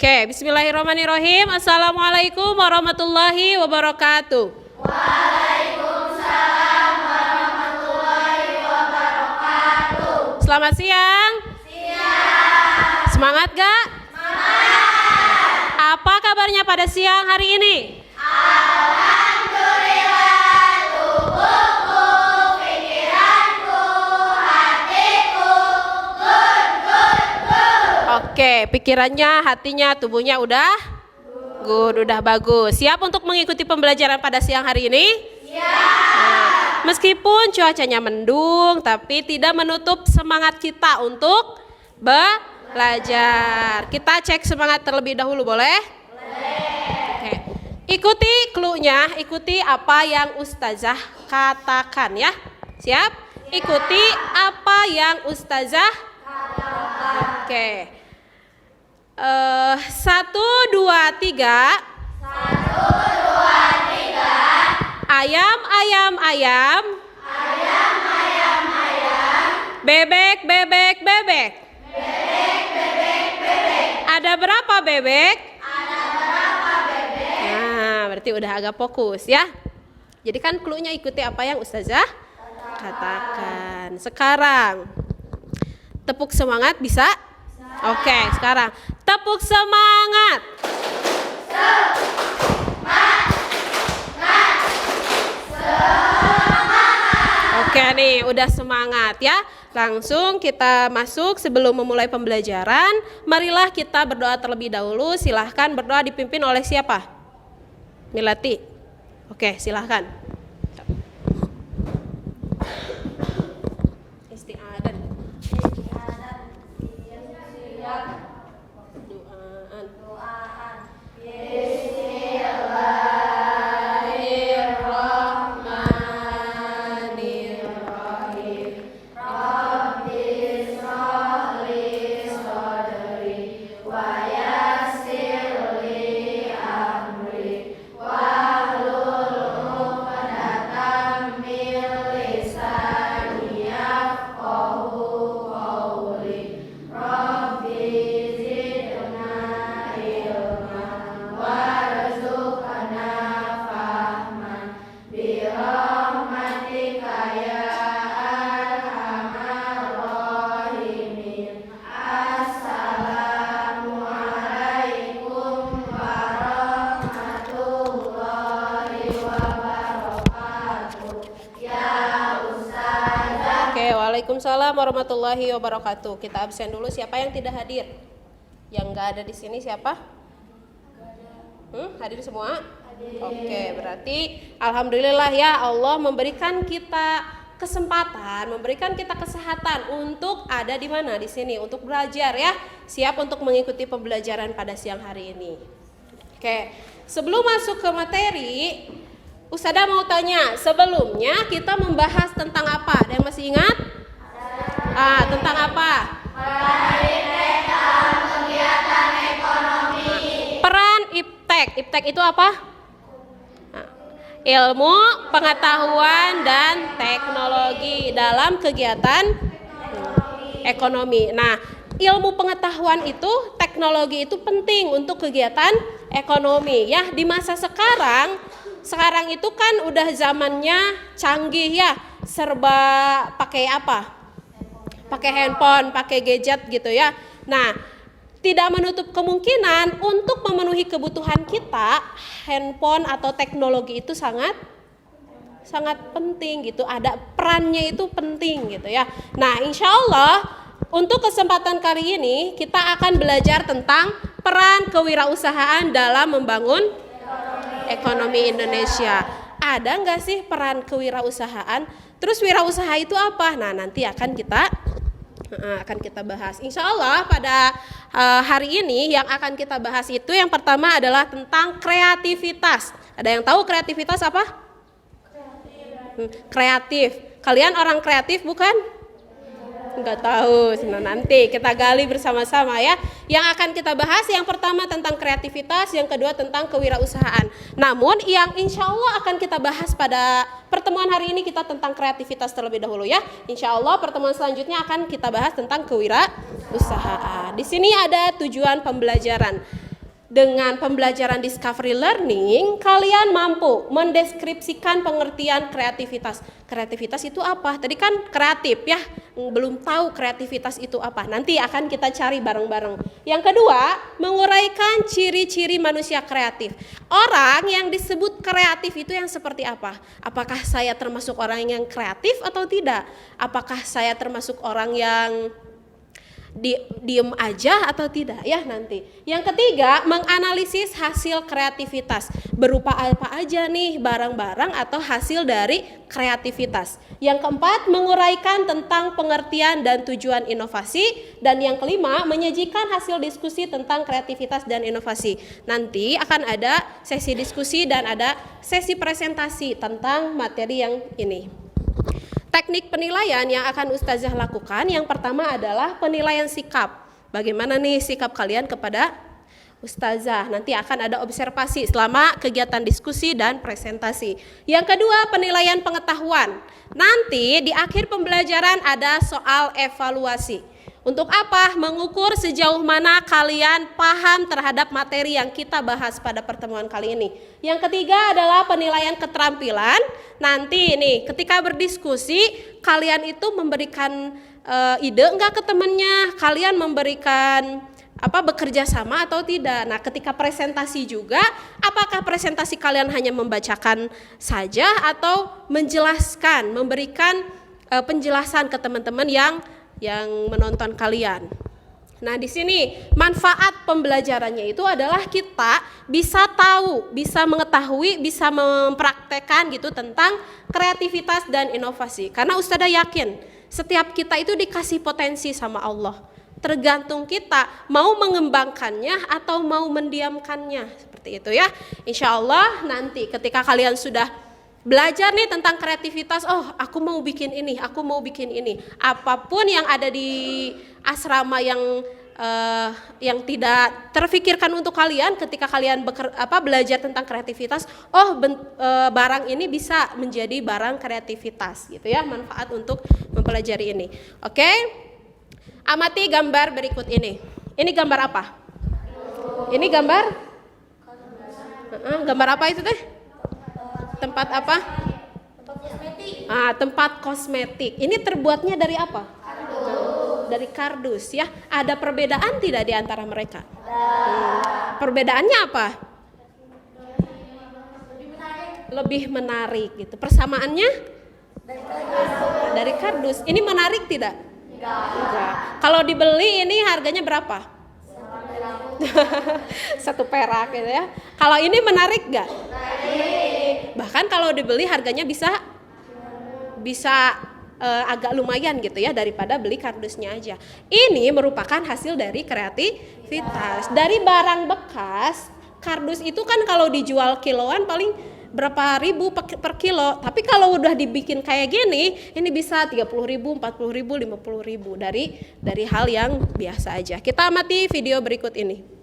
Oke, bismillahirrahmanirrahim. Assalamualaikum warahmatullahi wabarakatuh. Waalaikumsalam warahmatullahi wabarakatuh. Selamat siang. Siang. Semangat gak? Semangat. Apa kabarnya pada siang hari ini? Alhamdulillah, tubuhku, pikiranku, hatiku, good. Oke, pikirannya, hatinya, tubuhnya udah good, udah bagus. Siap untuk mengikuti pembelajaran pada siang hari ini? Siap. Meskipun cuacanya mendung, tapi tidak menutup semangat kita untuk belajar. Kita cek semangat terlebih dahulu, boleh? Oke. Ikuti clue-nya, ikuti apa yang ustazah katakan ya. Siap? Ikuti apa yang ustazah katakan. Oke. 1, 2, 3. 1, 2, 3. Ayam, ayam, ayam. Ayam, ayam, ayam. Bebek, bebek, bebek. Bebek, bebek, bebek. Ada berapa bebek? Ada berapa bebek? Nah, berarti udah agak fokus ya. Jadi kan clue-nya ikuti apa yang ustazah katakan. Sekarang tepuk semangat bisa? Oke, sekarang tepuk semangat. Oke nih, udah semangat ya. Langsung kita masuk sebelum memulai pembelajaran. Marilah kita berdoa terlebih dahulu. Silahkan berdoa dipimpin oleh siapa? Milati. Oke, silahkan. Isti'adat. Doaan. Waalaikumsalam warahmatullahi wabarakatuh. Kita absen dulu. Siapa yang tidak hadir? Yang nggak ada di sini siapa? Hadir semua? Hadir. Oke, berarti alhamdulillah ya Allah memberikan kita kesempatan, memberikan kita kesehatan untuk ada di mana di sini untuk belajar ya. Siap untuk mengikuti pembelajaran pada siang hari ini. Oke, sebelum masuk ke materi, Ustazah mau tanya, sebelumnya kita membahas tentang apa? Ada yang masih ingat? Tentang apa? Kegiatan ekonomi. Peran IPTEK. IPTEK itu apa? Ilmu, pengetahuan, dan teknologi dalam kegiatan ekonomi. Nah, ilmu pengetahuan itu, teknologi itu penting untuk kegiatan ekonomi. Ya, di masa sekarang itu kan udah zamannya canggih ya, serba pakai apa? Pakai handphone, pakai gadget gitu ya. Nah, tidak menutup kemungkinan untuk memenuhi kebutuhan kita, handphone atau teknologi itu sangat penting gitu. Ada perannya itu penting gitu ya. Nah, insya Allah untuk kesempatan kali ini kita akan belajar tentang peran kewirausahaan dalam membangun ekonomi Indonesia. Ada nggak sih peran kewirausahaan? Terus wirausaha itu apa? Nah, nanti akan kita bahas. Insya Allah pada hari ini yang akan kita bahas itu yang pertama adalah tentang kreativitas. Ada yang tahu kreativitas apa? Kreatif. Kalian orang kreatif bukan? Enggak tahu. Nah, nanti kita gali bersama-sama ya. Yang akan kita bahas yang pertama tentang kreativitas, yang kedua tentang kewirausahaan. Namun yang insya Allah akan kita bahas pada pertemuan hari ini kita tentang kreativitas terlebih dahulu ya. Insya Allah pertemuan selanjutnya akan kita bahas tentang kewirausahaan. Di sini ada tujuan pembelajaran. dengan pembelajaran discovery learning, kalian mampu mendeskripsikan pengertian kreativitas. Kreativitas itu apa? Tadi kan kreatif ya, belum tahu kreativitas itu apa. Nanti akan kita cari bareng-bareng. Yang kedua, menguraikan ciri-ciri manusia kreatif. Orang yang disebut kreatif itu yang seperti apa? Apakah saya termasuk orang yang kreatif atau tidak? Apakah saya termasuk orang yang diem aja atau tidak ya nanti. Yang ketiga, menganalisis hasil kreativitas. Berupa apa aja nih barang-barang atau hasil dari kreativitas. Yang keempat, menguraikan tentang pengertian dan tujuan inovasi. Dan yang kelima, menyajikan hasil diskusi tentang kreativitas dan inovasi. Nanti akan ada sesi diskusi dan ada sesi presentasi tentang materi yang ini. Teknik penilaian yang akan Ustazah lakukan, yang pertama adalah penilaian sikap. Bagaimana nih sikap kalian kepada Ustazah? Nanti akan ada observasi selama kegiatan diskusi dan presentasi. Yang kedua, penilaian pengetahuan. Nanti di akhir pembelajaran ada soal evaluasi. Untuk apa? Mengukur sejauh mana kalian paham terhadap materi yang kita bahas pada pertemuan kali ini. Yang ketiga adalah penilaian keterampilan. Nanti nih ketika berdiskusi kalian itu memberikan ide enggak ke temannya, kalian memberikan bekerja sama atau tidak. Nah, ketika presentasi juga, apakah presentasi kalian hanya membacakan saja atau menjelaskan, memberikan penjelasan ke teman-teman yang menonton kalian. Nah, di sini manfaat pembelajarannya itu adalah kita bisa tahu, bisa mengetahui, bisa mempraktekkan gitu tentang kreativitas dan inovasi. Karena Ustazah yakin setiap kita itu dikasih potensi sama Allah. Tergantung kita mau mengembangkannya atau mau mendiamkannya. Seperti itu ya. Insya Allah nanti ketika kalian sudah belajar nih tentang kreativitas, oh aku mau bikin ini, aku mau bikin ini. Apapun yang ada di asrama yang tidak terfikirkan untuk kalian ketika kalian belajar tentang kreativitas, barang ini bisa menjadi barang kreativitas gitu ya, manfaat untuk mempelajari ini. Oke? Amati gambar berikut ini. Ini gambar apa? Ini gambar? Gambar apa itu teh? Tempat apa? Tempat kosmetik. Ini terbuatnya dari apa? Dari kardus ya. Ada perbedaan tidak di antara mereka? Perbedaannya apa? Lebih menarik gitu. Persamaannya? Dari kardus. Ini menarik tidak? Enggak. Kalau dibeli ini harganya berapa? 1 perak gitu ya. Kalau ini menarik enggak? Bahkan kalau dibeli harganya bisa agak lumayan gitu ya daripada beli kardusnya aja. Ini merupakan hasil dari kreativitas. Dari barang bekas, kardus itu kan kalau dijual kiloan paling berapa ribu per kilo. Tapi kalau udah dibikin kayak gini, ini bisa 30.000, 40.000, 50.000 dari hal yang biasa aja. Kita amati video berikut ini.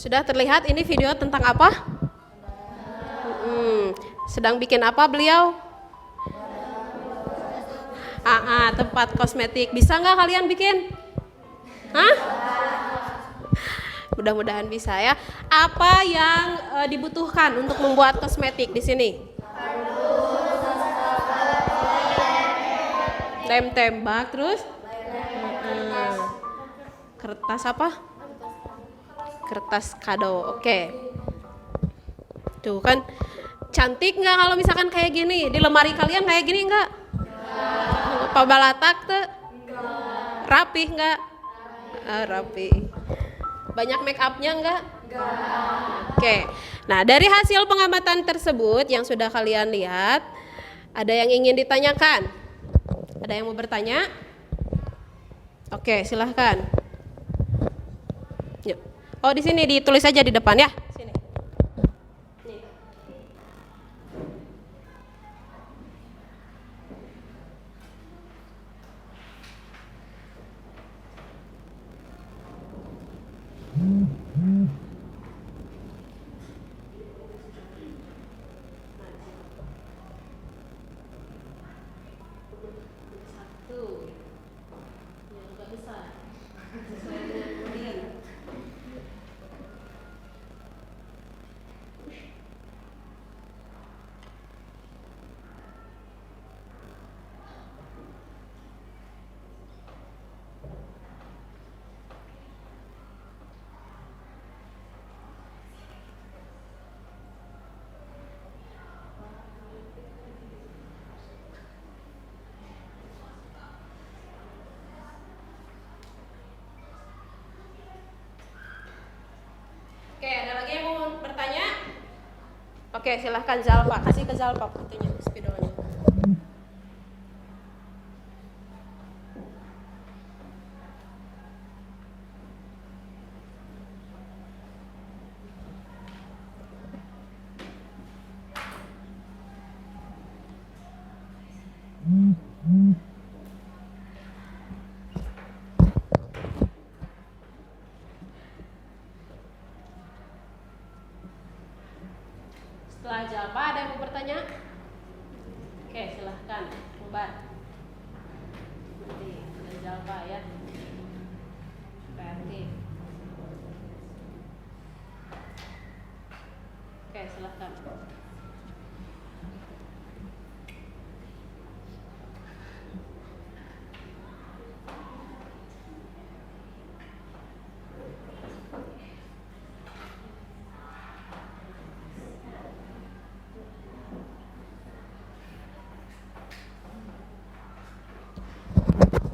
Sudah terlihat ini video tentang apa? Sedang bikin apa beliau? Tempat kosmetik. Bisa nggak kalian bikin? Hah? Mudah-mudahan bisa ya. Apa yang dibutuhkan untuk membuat kosmetik di sini? Lem tembak, terus kertas apa? Kertas kado. Oke. Tuh kan cantik nggak kalau misalkan kayak gini? Di lemari kalian kayak gini nggak? Pabalatak tuh? Rapih nggak? Rapi. Banyak make upnya nggak? Oke. Nah, dari hasil pengamatan tersebut yang sudah kalian lihat, ada yang ingin ditanyakan? Ada yang mau bertanya? Oke, silahkan. Yuk. Oh, di sini ditulis aja di depan ya. Sini. Nih. Satu. Yang agak besar. Sesuai dengan model. Oke, ada lagi yang mau bertanya? Oke, silahkan Zalfa. Kasih ke Zalfa fotonya, spidolnya. Setelah Zalfa ada yang mau bertanya? Oke, silahkan. Bubar. Nanti ada Zalfa ya. Kreatif. Oke, silahkan.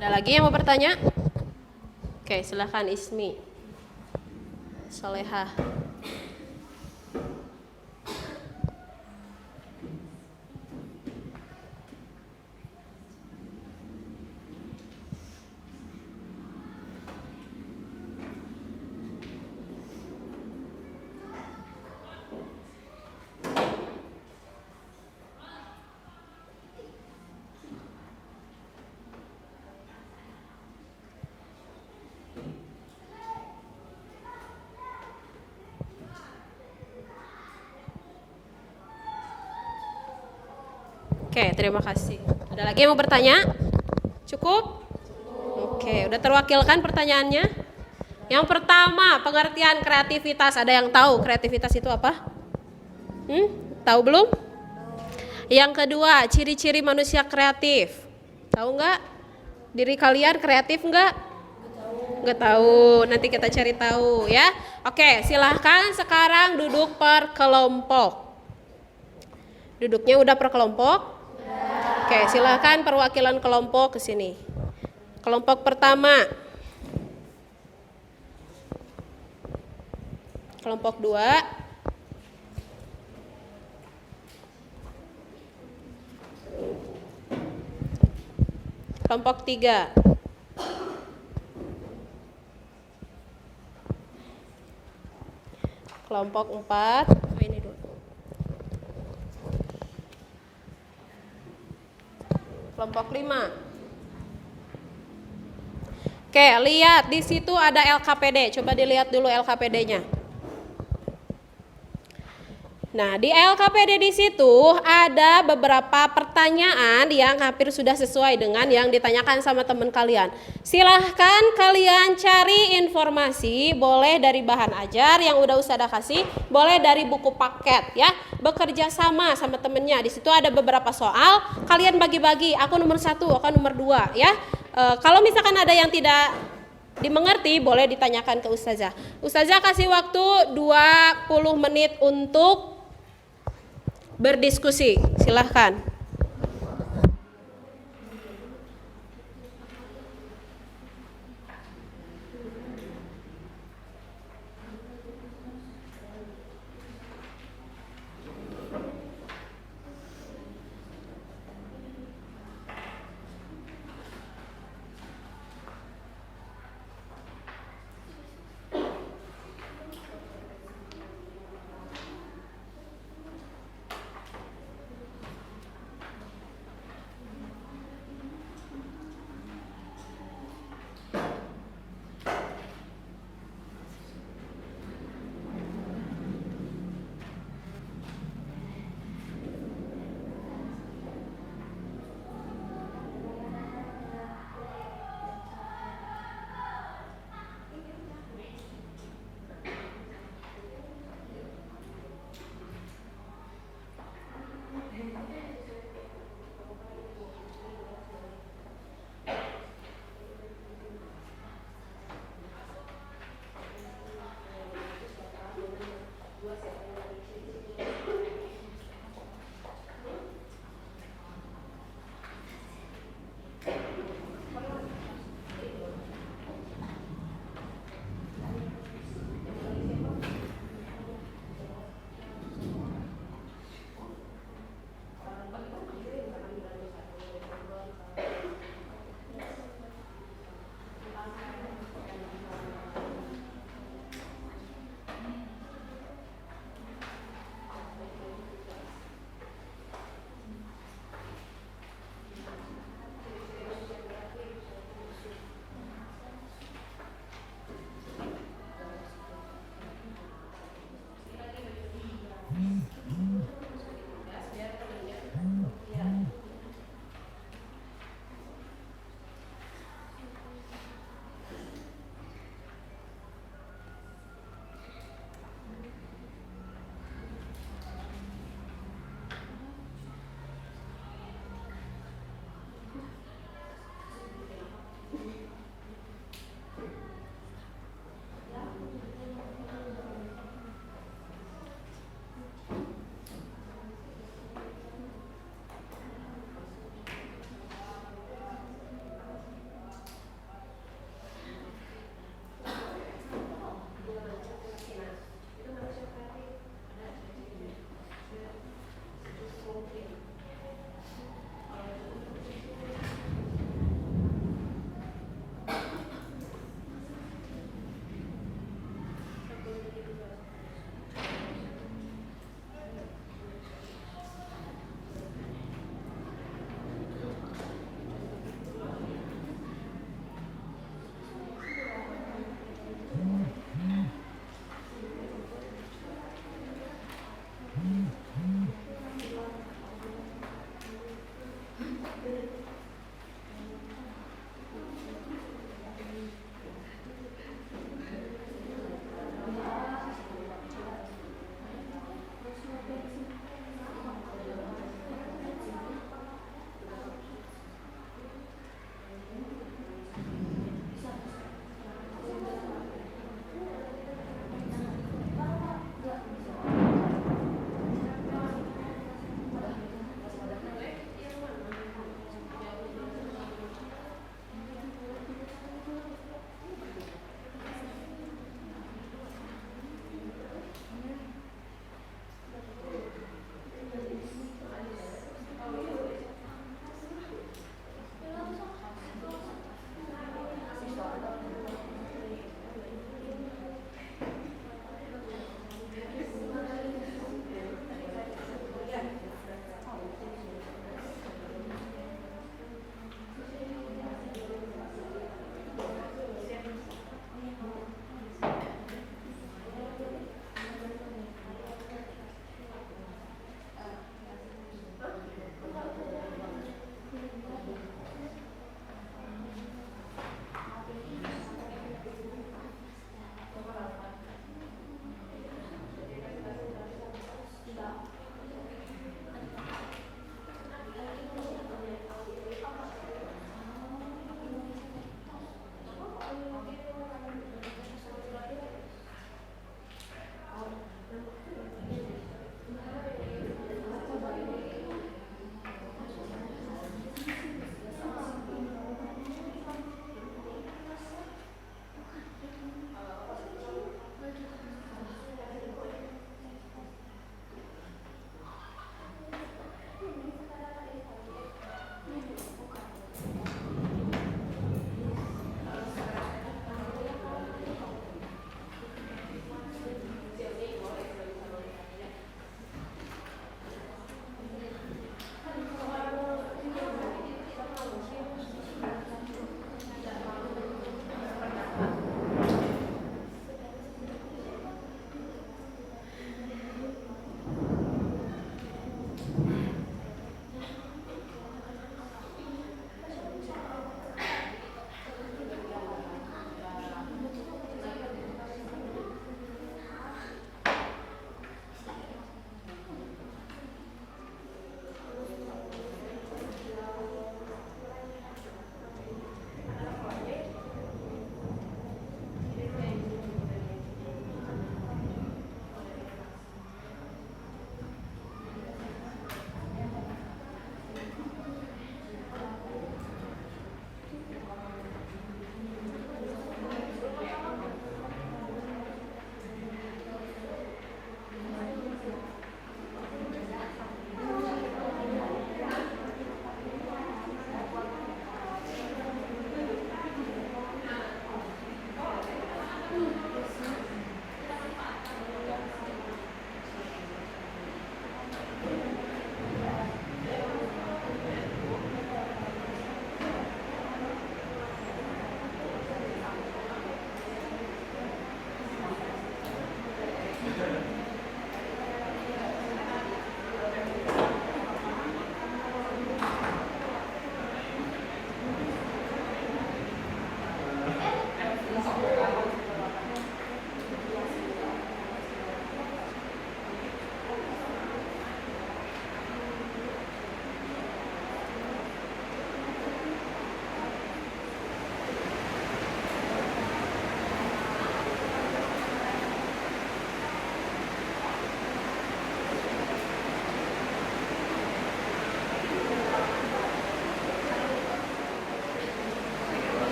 Ada lagi yang mau bertanya? Oke, silahkan Ismi. Solehah. Oke, terima kasih. Ada lagi yang mau bertanya? Cukup? Oke, udah terwakilkan pertanyaannya? Yang pertama, pengertian kreativitas. Ada yang tahu kreativitas itu apa? Tahu belum? Yang kedua, ciri-ciri manusia kreatif. Tahu nggak? Diri kalian kreatif nggak? Nggak tahu. Nanti kita cari tahu ya. Oke, silahkan sekarang duduk per kelompok. Duduknya udah per kelompok? Oke, silahkan perwakilan kelompok ke sini. Kelompok pertama. Kelompok 2. Kelompok 3. Kelompok 4. Ini dulu. Kelompok 5. Oke, lihat di situ ada LKPD. Coba dilihat dulu LKPD-nya. Nah, di LKPD di situ ada beberapa pertanyaan yang hampir sudah sesuai dengan yang ditanyakan sama teman kalian. Silahkan kalian cari informasi, boleh dari bahan ajar yang udah Ustazah kasih, boleh dari buku paket ya. Bekerja sama temennya. Di situ ada beberapa soal, kalian bagi-bagi. Aku nomor 1, aku nomor 2 ya. Kalau misalkan ada yang tidak dimengerti, boleh ditanyakan ke Ustazah. Ustazah kasih waktu 20 menit untuk berdiskusi, silahkan.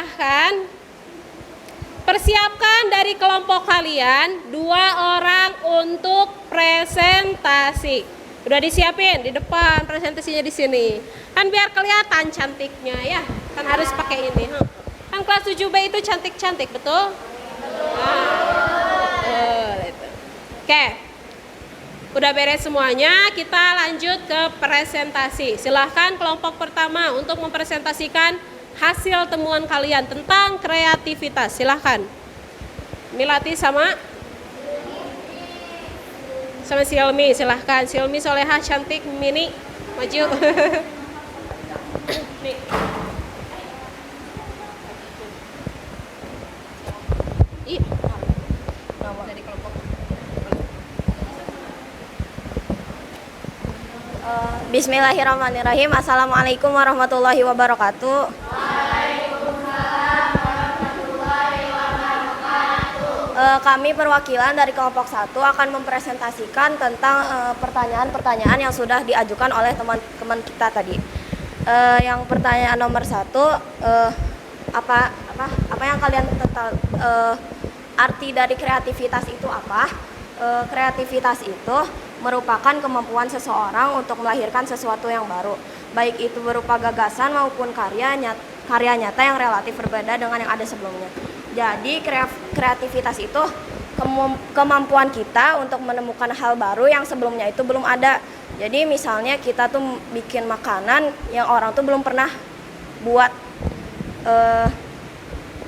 silahkan persiapkan dari kelompok kalian 2 orang untuk presentasi. Udah disiapin di depan, presentasinya di sini. Kan biar kelihatan cantiknya ya. Kan harus pakai ini. Kan kelas 7B itu cantik-cantik, betul? Betul itu. Oke. Udah beres semuanya, kita lanjut ke presentasi. Silahkan kelompok pertama untuk mempresentasikan hasil temuan kalian tentang kreativitas. Silahkan. Milati sama Silmi, silahkan. Silmi soleha cantik, Mini maju. Nih. Ih, dari kelompok. Bismillahirrahmanirrahim. Assalamualaikum warahmatullahi wabarakatuh. Kami perwakilan dari kelompok 1 akan mempresentasikan tentang pertanyaan-pertanyaan yang sudah diajukan oleh teman-teman kita tadi. Yang pertanyaan nomor 1, apa yang kalian arti dari kreativitas itu apa? Kreativitas itu merupakan kemampuan seseorang untuk melahirkan sesuatu yang baru, baik itu berupa gagasan maupun karya nyata yang relatif berbeda dengan yang ada sebelumnya. Jadi kreativitas itu kemampuan kita untuk menemukan hal baru yang sebelumnya itu belum ada. Jadi misalnya kita tuh bikin makanan yang orang tuh belum pernah buat.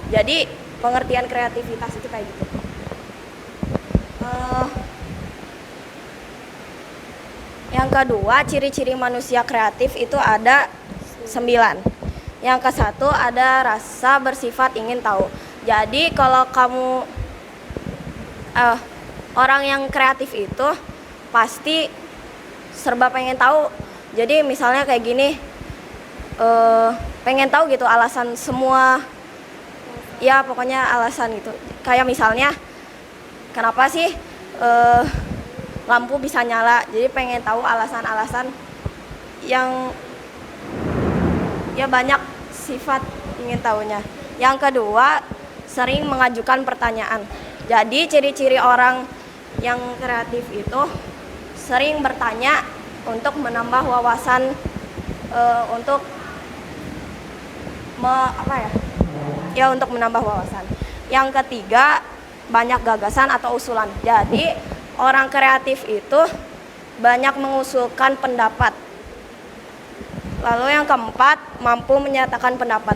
Jadi pengertian kreativitas itu kayak gitu. Yang kedua, ciri-ciri manusia kreatif itu ada 9. Yang ke-1 ada rasa bersifat ingin tahu. Jadi kalau kamu orang yang kreatif itu pasti serba pengen tahu. Jadi misalnya kayak gini, pengen tahu gitu alasan semua, ya pokoknya alasan gitu. Kayak misalnya kenapa sih lampu bisa nyala, jadi pengen tahu alasan-alasan yang ya banyak sifat ingin tahunya. Yang kedua, sering mengajukan pertanyaan. Jadi ciri-ciri orang yang kreatif itu sering bertanya untuk menambah wawasan, untuk untuk menambah wawasan. Yang ketiga, banyak gagasan atau usulan. Jadi orang kreatif itu banyak mengusulkan pendapat. Lalu yang keempat, mampu menyatakan pendapat.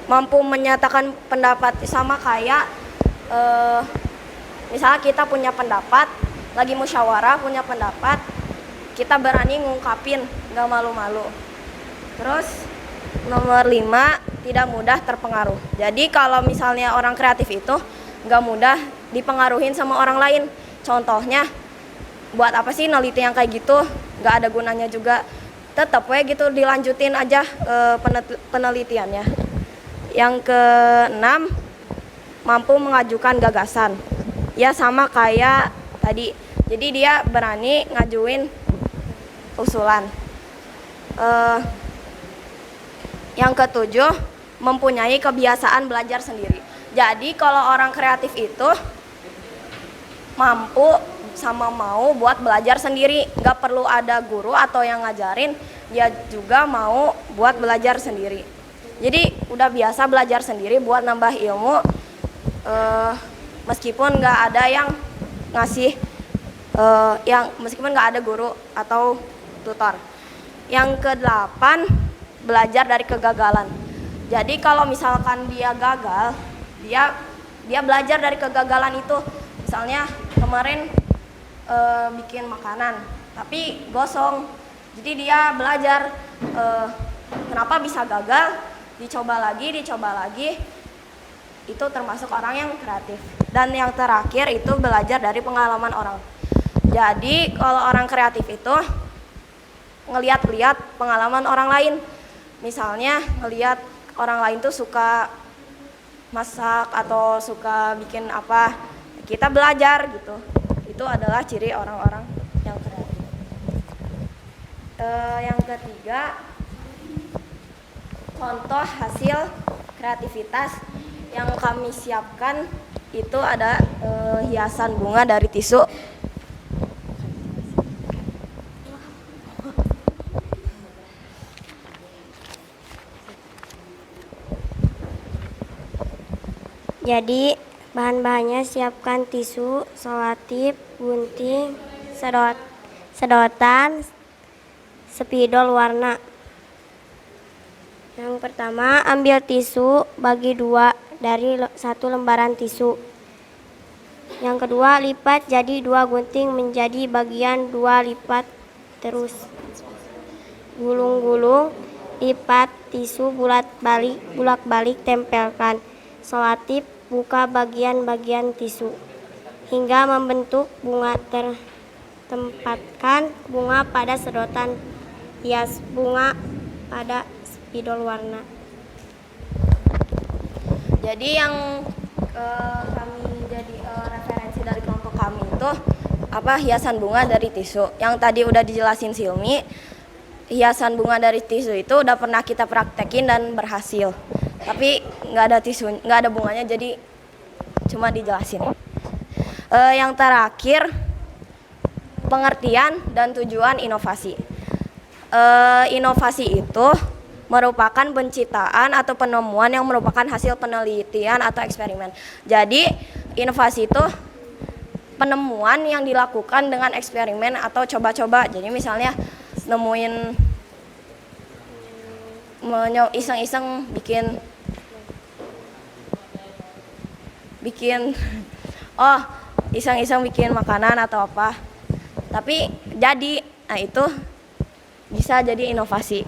Mampu menyatakan pendapat sama kayak misalnya kita punya pendapat, lagi musyawarah punya pendapat, kita berani ngungkapin, nggak malu-malu. Terus nomor 5, tidak mudah terpengaruh. Jadi kalau misalnya orang kreatif itu nggak mudah dipengaruhin sama orang lain. Contohnya, buat apa sih neliti yang kayak gitu, nggak ada gunanya juga. Tetap gitu dilanjutin aja penelitiannya. Yang ke-6, mampu mengajukan gagasan. Ya sama kayak tadi. Jadi dia berani ngajuin usulan. Yang ke-7, mempunyai kebiasaan belajar sendiri. Jadi kalau orang kreatif itu mampu sama mau buat belajar sendiri, nggak perlu ada guru atau yang ngajarin, dia juga mau buat belajar sendiri. Jadi udah biasa belajar sendiri buat nambah ilmu, meskipun nggak ada yang ngasih, meskipun nggak ada guru atau tutor. Yang ke-8, belajar dari kegagalan. Jadi kalau misalkan dia gagal, dia belajar dari kegagalan itu. Misalnya kemarin bikin makanan tapi gosong, jadi dia belajar kenapa bisa gagal, dicoba lagi. Itu termasuk orang yang kreatif. Dan yang terakhir itu belajar dari pengalaman orang. Jadi kalau orang kreatif itu ngeliat-liat pengalaman orang lain. Misalnya ngeliat orang lain tuh suka masak atau suka bikin apa, kita belajar gitu. Itu adalah ciri orang-orang yang kreatif. Yang ketiga, contoh hasil kreativitas yang kami siapkan itu ada hiasan bunga dari tisu. Jadi bahan-bahannya siapkan tisu, selotip, gunting, sedotan, spidol warna. Yang pertama, ambil tisu, bagi 2 dari 1 lembaran tisu. Yang kedua, lipat jadi 2 gunting menjadi bagian 2 lipat, terus gulung-gulung, lipat tisu bulak-balik, tempelkan selotip, buka bagian-bagian tisu hingga membentuk bunga. Tempatkan bunga pada sedotan, hias bunga pada spidol warna. Jadi yang kami jadi referensi dari kelompok kami itu hiasan bunga dari tisu. Yang tadi udah dijelasin Silmi, hiasan bunga dari tisu itu udah pernah kita praktekin dan berhasil. Tapi nggak ada bunganya, jadi cuma dijelasin. Yang terakhir, pengertian dan tujuan inovasi. Inovasi itu merupakan penciptaan atau penemuan yang merupakan hasil penelitian atau eksperimen. Jadi inovasi itu penemuan yang dilakukan dengan eksperimen atau coba-coba. Jadi misalnya nemuin, iseng-iseng iseng-iseng bikin makanan atau apa, tapi jadi, nah itu bisa jadi inovasi.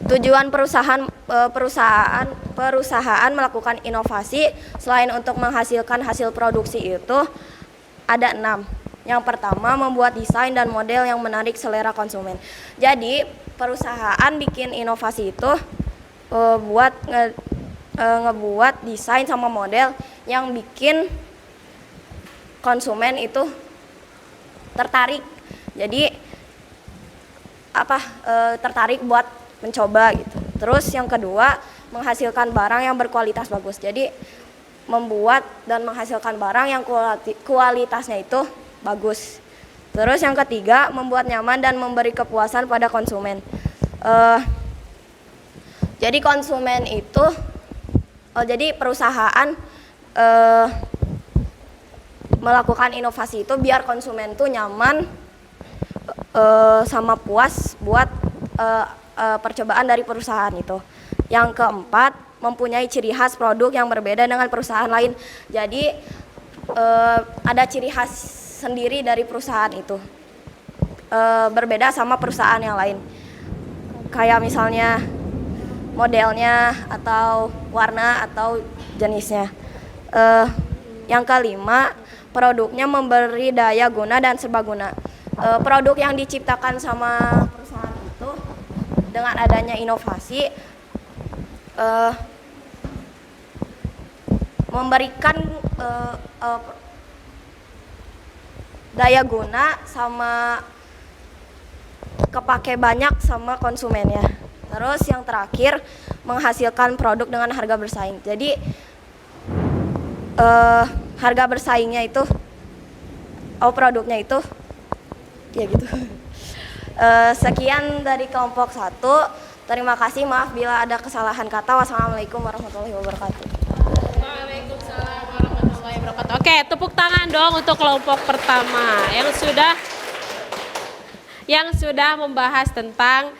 Tujuan perusahaan melakukan inovasi selain untuk menghasilkan hasil produksi itu ada 6. Yang pertama, membuat desain dan model yang menarik selera konsumen. Jadi perusahaan bikin inovasi itu ngebuat desain sama model yang bikin konsumen itu tertarik. Jadi tertarik buat mencoba gitu. Terus yang kedua, menghasilkan barang yang berkualitas bagus. Jadi membuat dan menghasilkan barang yang kualitasnya itu bagus. Terus yang ketiga, membuat nyaman dan memberi kepuasan pada konsumen. Jadi konsumen itu jadi perusahaan melakukan inovasi itu biar konsumen tuh nyaman sama puas buat percobaan dari perusahaan itu. Yang keempat, mempunyai ciri khas produk yang berbeda dengan perusahaan lain. Jadi ada ciri khas sendiri dari perusahaan itu, berbeda sama perusahaan yang lain. Kayak misalnya modelnya atau warna atau jenisnya. Yang kelima, produknya memberi daya guna dan serbaguna. Produk yang diciptakan sama perusahaan itu dengan adanya inovasi memberikan daya guna sama kepake banyak sama konsumennya. Terus yang terakhir, menghasilkan produk dengan harga bersaing. Jadi harga bersaingnya itu produknya itu ya gitu. Sekian dari kelompok 1. Terima kasih, maaf bila ada kesalahan kata. Wassalamualaikum warahmatullahi wabarakatuh. Waalaikumsalam warahmatullahi wabarakatuh. Oke, tepuk tangan dong untuk kelompok pertama yang sudah membahas tentang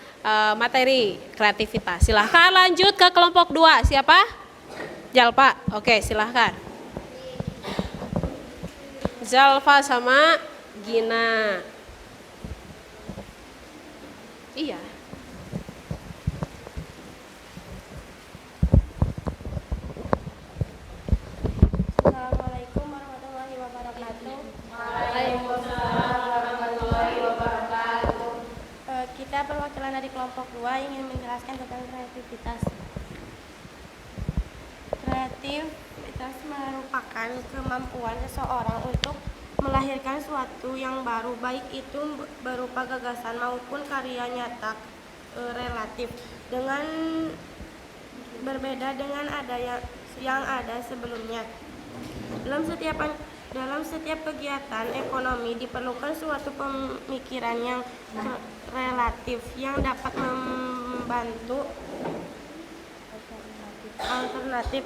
materi kreativitas. Silahkan lanjut ke kelompok 2. Siapa? Jalpa. Oke, silahkan. Zalfa sama Gina. Iya. Assalamualaikum warahmatullahi wabarakatuh. Waalaikumsalam warahmatullahi wabarakatuh. Kita perwakilan dari kelompok 2 ingin menjelaskan tentang kreativitas. Kreativitas merupakan kemampuan seseorang untuk melahirkan sesuatu yang baru, baik itu berupa gagasan maupun karya nyata. relatif dengan berbeda dengan yang ada sebelumnya. Dalam setiap kegiatan ekonomi diperlukan suatu pemikiran yang relatif yang dapat membantu alternatif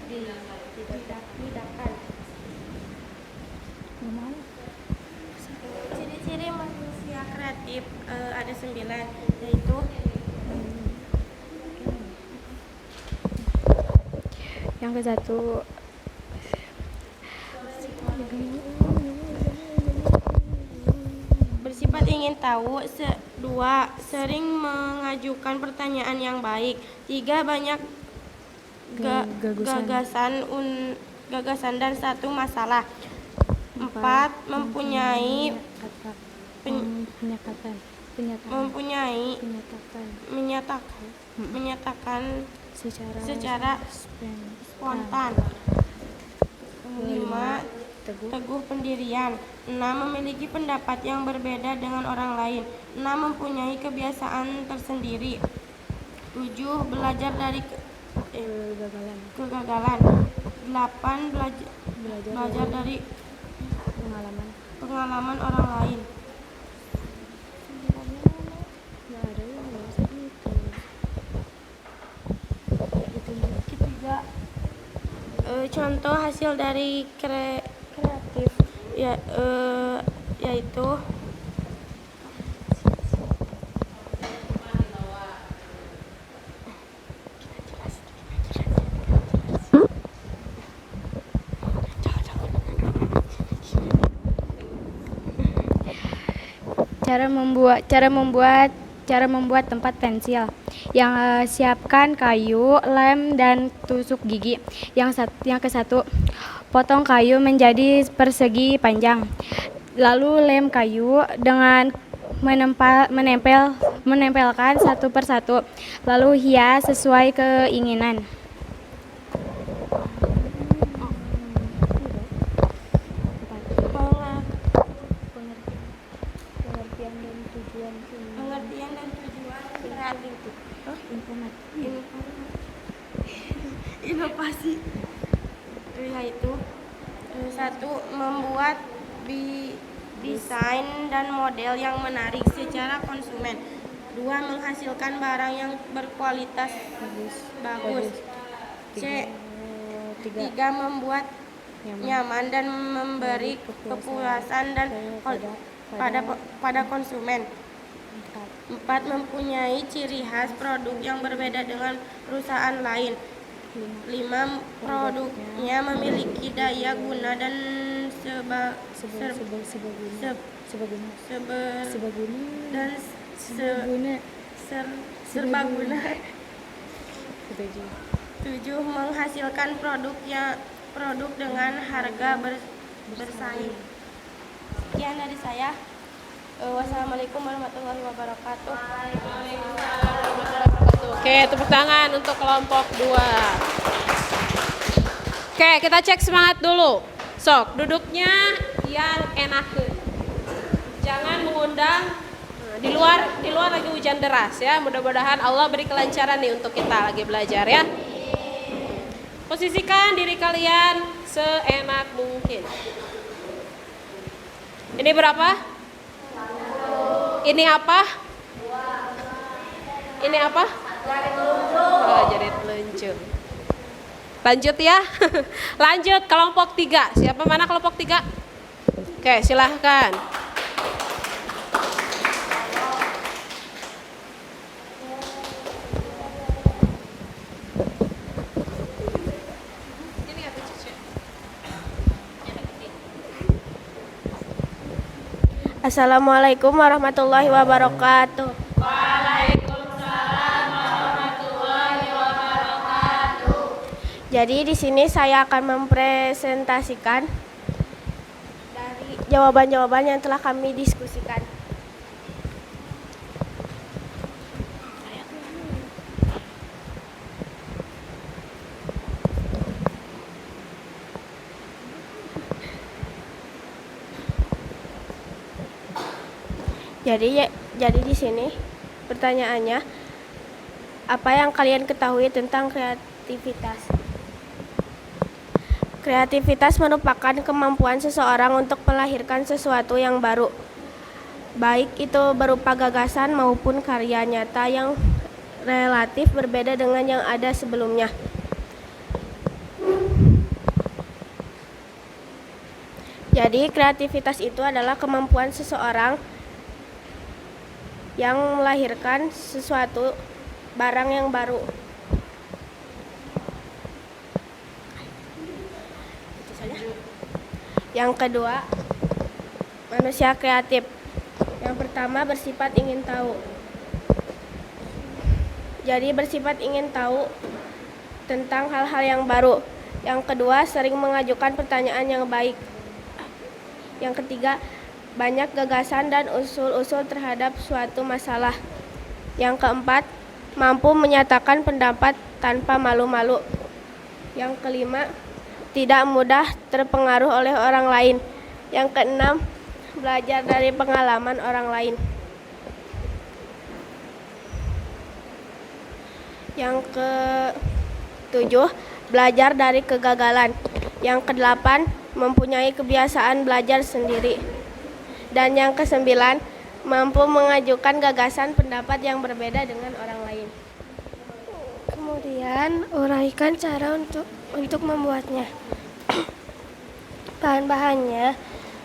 tindakan. Ciri-ciri manusia kreatif ada 9, yaitu Yang ke satu, bersifat ingin tahu. 2. Sering mengajukan pertanyaan yang baik. 3. Banyak gagasan dan satu masalah. 4. Mempunyai menyatakan secara spontan. 5. Teguh pendirian. 6. Memiliki pendapat yang berbeda dengan orang lain. 6. Mempunyai kebiasaan tersendiri. 7. Belajar dari kegagalan. 8. Belajar dari pengalaman orang lain. Ketiga, contoh hasil dari kreatif yaitu cara membuat tempat pensil. Yang siapkan kayu, lem, dan tusuk gigi. Yang ke satu, potong kayu menjadi persegi panjang. Lalu lem kayu dengan menempelkan satu persatu. Lalu hias sesuai keinginan. pengertian dan tujuan kreatif. Inovasi yaitu 1. Membuat desain dan model yang menarik secara konsumen. 2. Menghasilkan barang yang berkualitas bagus. C. 3. Membuat nyaman dan memberi kepuasan dan pada konsumen. 4. Mempunyai ciri khas produk yang berbeda dengan perusahaan lain. 5. Produknya memiliki daya guna dan serbaguna. 7. Menghasilkan produk dengan harga bersaing. Sekian dari saya. Wassalamualaikum warahmatullahi wabarakatuh. Oke, tepuk tangan untuk kelompok 2. Oke, kita cek semangat dulu. Sok, duduknya yang enakeun. Jangan mengundang di luar lagi hujan deras ya. Mudah-mudahan Allah beri kelancaran nih untuk kita lagi belajar ya. Posisikan diri kalian seenak mungkin. Ini berapa? Ini apa? Ini apa? Oh, jadi teluncur. Lanjut ya. Lanjut kelompok 3. Siapa mana kelompok 3? Oke, silahkan. Assalamualaikum warahmatullahi wabarakatuh. Waalaikumsalam warahmatullahi wabarakatuh. Jadi di sini saya akan mempresentasikan dari jawaban-jawaban yang telah kami diskusikan. Jadi di sini pertanyaannya, apa yang kalian ketahui tentang kreativitas? Kreativitas merupakan kemampuan seseorang untuk melahirkan sesuatu yang baru, baik itu berupa gagasan maupun karya nyata yang relatif berbeda dengan yang ada sebelumnya. Jadi, kreativitas itu adalah kemampuan seseorang yang melahirkan sesuatu barang yang baru. Itu saja. Yang kedua, manusia kreatif. Yang pertama, bersifat ingin tahu. Jadi bersifat ingin tahu tentang hal-hal yang baru. Yang kedua, sering mengajukan pertanyaan yang baik. Yang ketiga, banyak gagasan dan usul-usul terhadap suatu masalah. Yang keempat, mampu menyatakan pendapat tanpa malu-malu. Yang kelima, tidak mudah terpengaruh oleh orang lain. Yang keenam, belajar dari pengalaman orang lain. Yang ketujuh, belajar dari kegagalan. Yang kedelapan, mempunyai kebiasaan belajar sendiri. Dan yang kesembilan, mampu mengajukan gagasan pendapat yang berbeda dengan orang lain. Kemudian uraikan cara untuk membuatnya. Bahan-bahannya,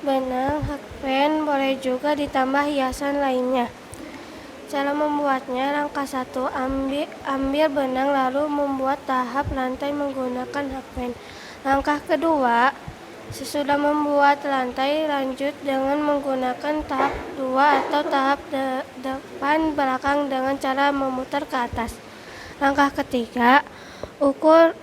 benang, hakpen, boleh juga ditambah hiasan lainnya. Cara membuatnya, langkah 1, ambil benang lalu membuat tahap lantai menggunakan hakpen. Langkah kedua, sesudah membuat lantai, lanjut dengan menggunakan tahap 2 atau tahap depan belakang dengan cara memutar ke atas. Langkah ketiga, ukur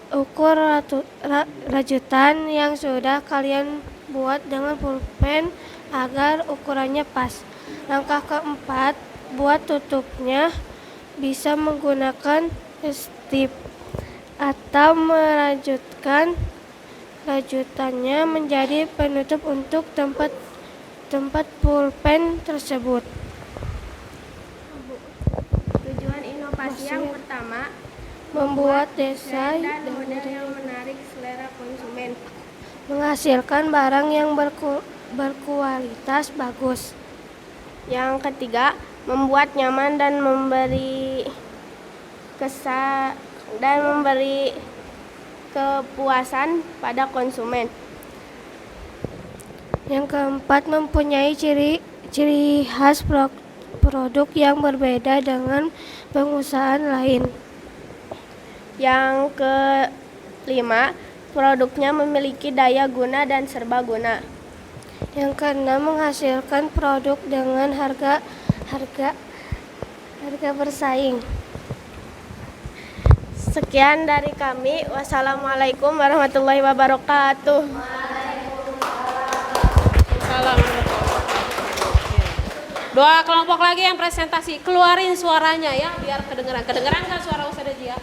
rajutan yang sudah kalian buat dengan pulpen agar ukurannya pas. Langkah keempat, buat tutupnya, bisa menggunakan stip atau merajutkan rajutannya menjadi penutup untuk tempat pulpen tersebut. Tujuan inovasi yang pertama, Membuat desain dan model yang menarik selera konsumen. menghasilkan barang yang berkualitas bagus. Yang ketiga, membuat nyaman dan memberi kepuasan pada konsumen. Yang keempat, mempunyai ciri khas produk yang berbeda dengan pengusahaan lain. Yang kelima, produknya memiliki daya guna dan serbaguna. Yang keenam, menghasilkan produk dengan harga bersaing. Sekian dari kami. Wassalamualaikum warahmatullahi wabarakatuh. Salam. Dua kelompok lagi yang presentasi, keluarin suaranya ya biar kedengeran. Kedengeran kan suara Ustazah Jia?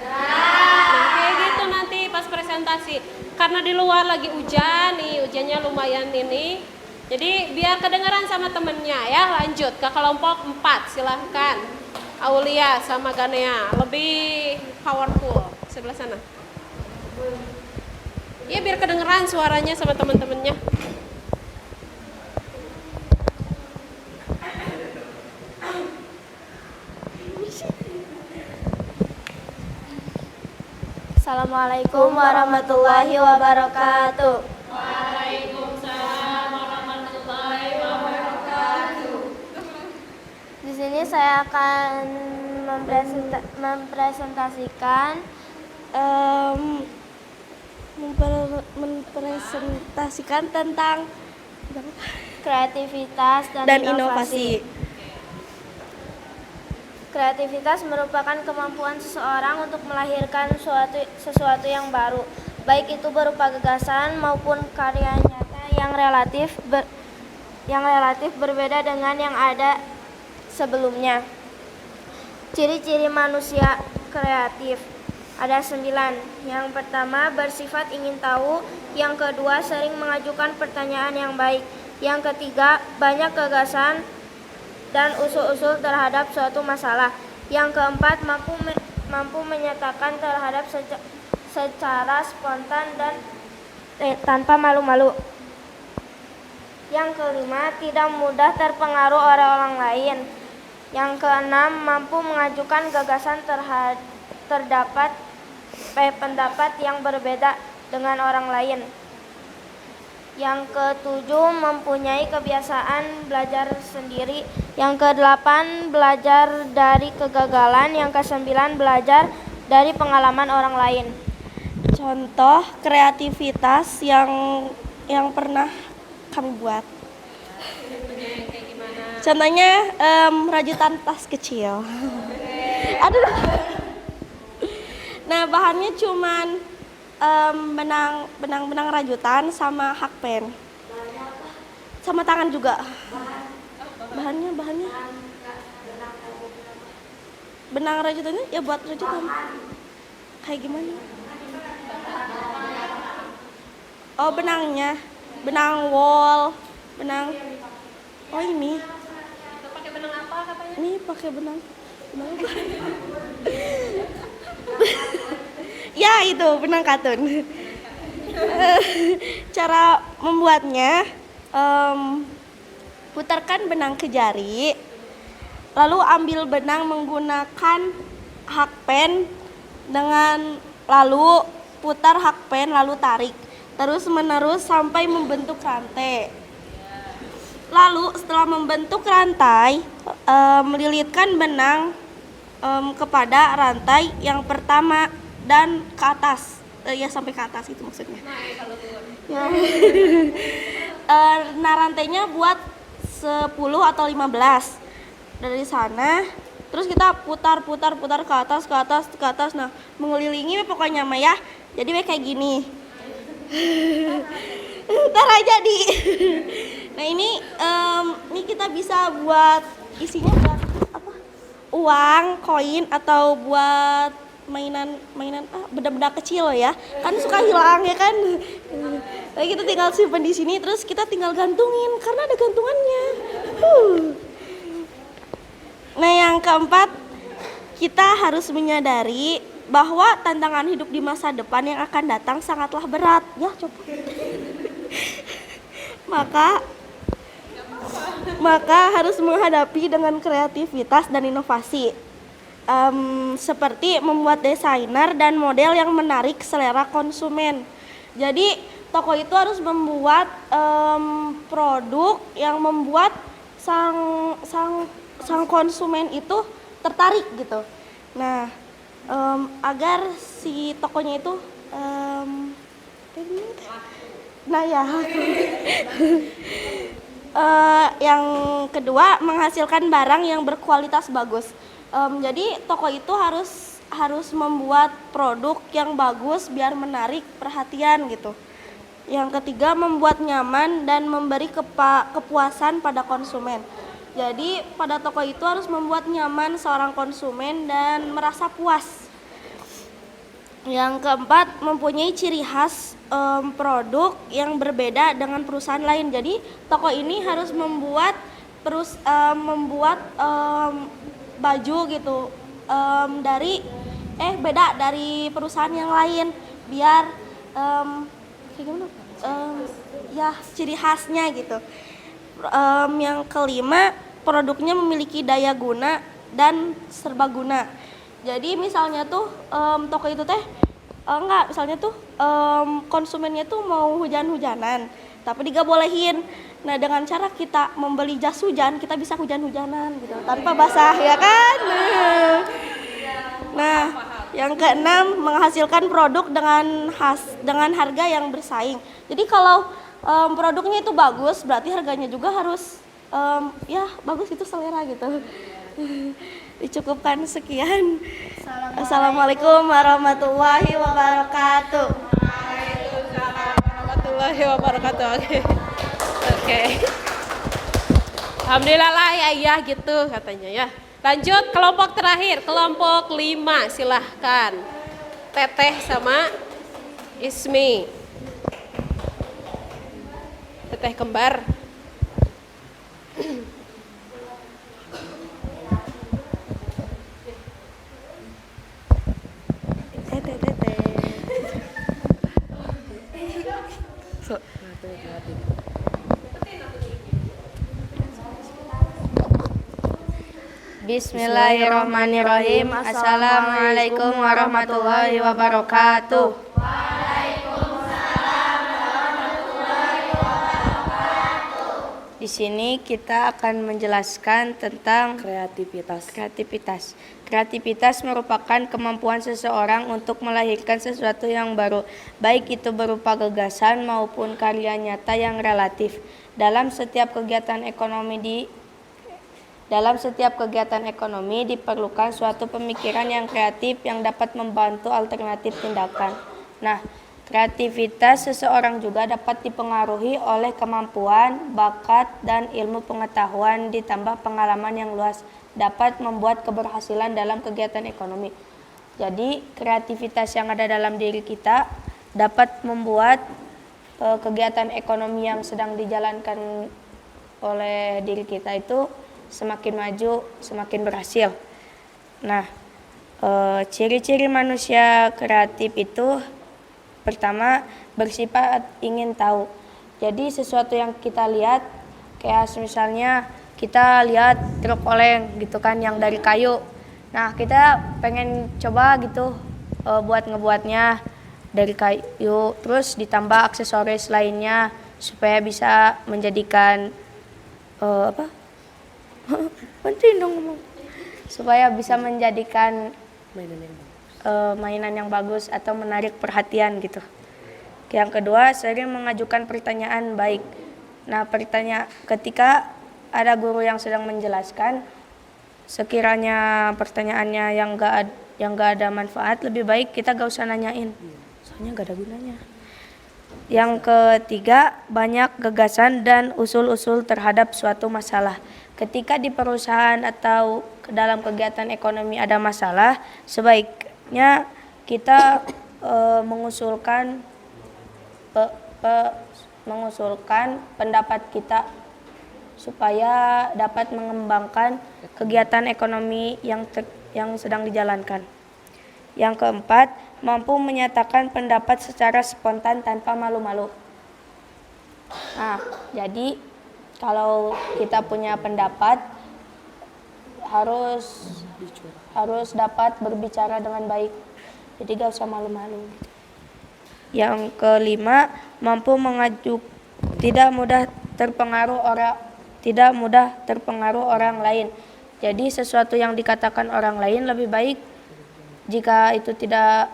Nah, kayak gitu nanti pas presentasi. Karena di luar lagi hujan nih, hujannya lumayan ini. Jadi biar kedengeran sama temennya ya. Lanjut ke kelompok 4, silahkan. Aulia sama Ganea, lebih powerful. Sebelah sana. Ya biar kedengeran suaranya sama teman-temannya. Assalamualaikum warahmatullahi wabarakatuh. Waalaikumsalam warahmatullahi wabarakatuh. Di sini saya akan mempresentasikan tentang kreativitas dan inovasi. Kreativitas merupakan kemampuan seseorang untuk melahirkan sesuatu yang baru, baik itu berupa gagasan maupun karya nyata yang relatif berbeda dengan yang ada sebelumnya. Ciri-ciri manusia kreatif ada 9. Yang pertama, bersifat ingin tahu. Yang kedua, sering mengajukan pertanyaan yang baik. Yang ketiga, banyak gagasan. dan usul-usul terhadap suatu masalah. Yang keempat, mampu menyatakan terhadap secara spontan dan tanpa malu-malu. Yang kelima, tidak mudah terpengaruh oleh orang lain. Yang keenam, mampu mengajukan gagasan terdapat pendapat yang berbeda dengan orang lain. Yang ketujuh, mempunyai kebiasaan belajar sendiri. Yang kedelapan, belajar dari kegagalan. Yang kesembilan, belajar dari pengalaman orang lain. Contoh kreativitas yang pernah kami buat. Contohnya rajutan tas kecil. Aduh. Nah, bahannya cuman benang rajutan sama hakpen. Sama tangan juga. Bahannya benang rajutannya ya buat rajutan. Kayak gimana? Oh, benangnya. Benang wol, oh ini. Pakai benang apa katanya? Ini pakai benang apa? Ya, itu benang katun. Cara membuatnya, putarkan benang ke jari, lalu ambil benang menggunakan hakpen lalu putar hakpen lalu tarik terus menerus sampai membentuk rantai. Lalu setelah membentuk rantai, melilitkan benang kepada rantai yang pertama dan ke atas, ya sampai ke atas itu maksudnya. Ya. Nah, rantainya buat 10 atau 15 dari sana. Terus kita putar ke atas. Nah, mengelilingi pokoknya mah ya. Jadi kayak gini. Ntar aja di. Nah, ini kita bisa buat isinya buat apa? Uang, koin atau buat mainan benda-benda kecil ya. Kan suka hilang ya kan. Nah, kita tinggal simpan di sini terus kita tinggal gantungin karena ada gantungannya. Nah, yang keempat, kita harus menyadari bahwa tantangan hidup di masa depan yang akan datang sangatlah berat. Ya, coba. Maka harus menghadapi dengan kreativitas dan inovasi. Seperti membuat desainer dan model yang menarik selera konsumen. Jadi, toko itu harus membuat produk yang membuat sang konsumen itu tertarik gitu. Nah, agar si tokonya itu nah ya. Yang kedua, menghasilkan barang yang berkualitas bagus. Jadi toko itu harus membuat produk yang bagus biar menarik perhatian gitu. Yang ketiga, membuat nyaman dan memberi kepuasan pada konsumen. Jadi pada toko itu harus membuat nyaman seorang konsumen dan merasa puas. Yang keempat, mempunyai ciri khas produk yang berbeda dengan perusahaan lain. Jadi toko ini harus membuat baju gitu beda dari perusahaan yang lain biar kayak gimana? Ya ciri khasnya gitu. Yang kelima, produknya memiliki daya guna dan serbaguna. Jadi misalnya tuh toko itu misalnya tuh konsumennya tuh mau hujan-hujanan, tapi dia bolehin. Nah, dengan cara kita membeli jas hujan, kita bisa hujan-hujanan gitu tanpa basah ya kan. Nah, yang keenam, menghasilkan produk dengan harga yang bersaing. Jadi kalau produknya itu bagus, berarti harganya juga harus bagus, itu selera gitu. Dicukupkan sekian. Assalamualaikum warahmatullahi wabarakatuh. Waalaikumsalam warahmatullahi wabarakatuh. Oke. Alhamdulillah lah ya gitu katanya ya. Lanjut kelompok terakhir, kelompok 5, silahkan. Teteh sama Ismi. Teteh kembar. Bismillahirrahmanirrahim. Assalamualaikum warahmatullahi wabarakatuh. Di sini kita akan menjelaskan tentang kreativitas. Kreativitas merupakan kemampuan seseorang untuk melahirkan sesuatu yang baru, baik itu berupa gagasan maupun karya nyata yang relatif. Dalam setiap kegiatan ekonomi diperlukan suatu pemikiran yang kreatif yang dapat membantu alternatif tindakan. Nah, kreativitas seseorang juga dapat dipengaruhi oleh kemampuan, bakat, dan ilmu pengetahuan ditambah pengalaman yang luas dapat membuat keberhasilan dalam kegiatan ekonomi. Jadi, kreativitas yang ada dalam diri kita dapat membuat kegiatan ekonomi yang sedang dijalankan oleh diri kita itu semakin maju, semakin berhasil. Nah, ciri-ciri manusia kreatif itu pertama, bersifat ingin tahu. Jadi sesuatu yang kita lihat, kayak misalnya kita lihat truk oleng gitu kan yang dari kayu. Nah, kita pengen coba gitu buat ngebuatnya dari kayu, terus ditambah aksesoris lainnya supaya bisa menjadikan supaya bisa menjadikan mainan yang bagus atau menarik perhatian gitu. Yang kedua, sering mengajukan pertanyaan baik. Nah, ketika ada guru yang sedang menjelaskan, sekiranya pertanyaannya yang gak ada manfaat, lebih baik kita gak usah nanyain, soalnya gak ada gunanya. Yang ketiga, banyak gagasan dan usul-usul terhadap suatu masalah. Ketika di perusahaan atau dalam kegiatan ekonomi ada masalah, sebaiknya kita mengusulkan pendapat kita supaya dapat mengembangkan kegiatan ekonomi yang sedang dijalankan. Yang keempat, mampu menyatakan pendapat secara spontan tanpa malu-malu. Nah, jadi kalau kita punya pendapat harus dapat berbicara dengan baik. Jadi gak usah malu-malu. Yang kelima, tidak mudah terpengaruh orang lain. Jadi sesuatu yang dikatakan orang lain lebih baik jika itu tidak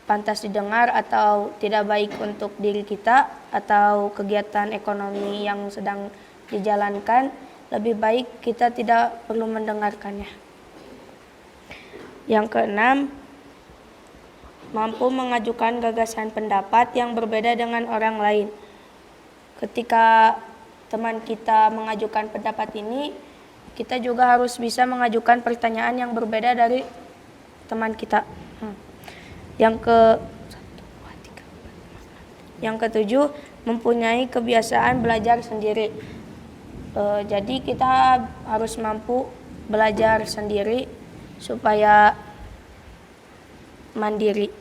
pantas didengar atau tidak baik untuk diri kita atau kegiatan ekonomi yang sedang dijalankan, lebih baik kita tidak perlu mendengarkannya. Yang keenam, mampu mengajukan gagasan pendapat yang berbeda dengan orang lain. Ketika teman kita mengajukan pendapat ini, kita juga harus bisa mengajukan pertanyaan yang berbeda dari teman kita. Yang ketujuh, mempunyai kebiasaan belajar sendiri. Jadi kita harus mampu belajar sendiri supaya mandiri.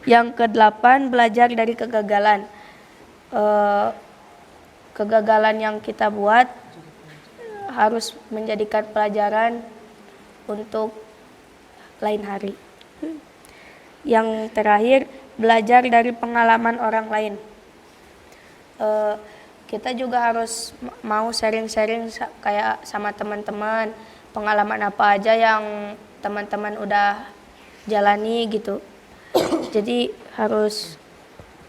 Yang kedelapan, belajar dari kegagalan. Kegagalan yang kita buat harus menjadikan pelajaran untuk lain hari. Yang terakhir, belajar dari pengalaman orang lain. Kita juga harus mau sharing-sharing kayak sama teman-teman, pengalaman apa aja yang teman-teman udah jalani gitu. Jadi harus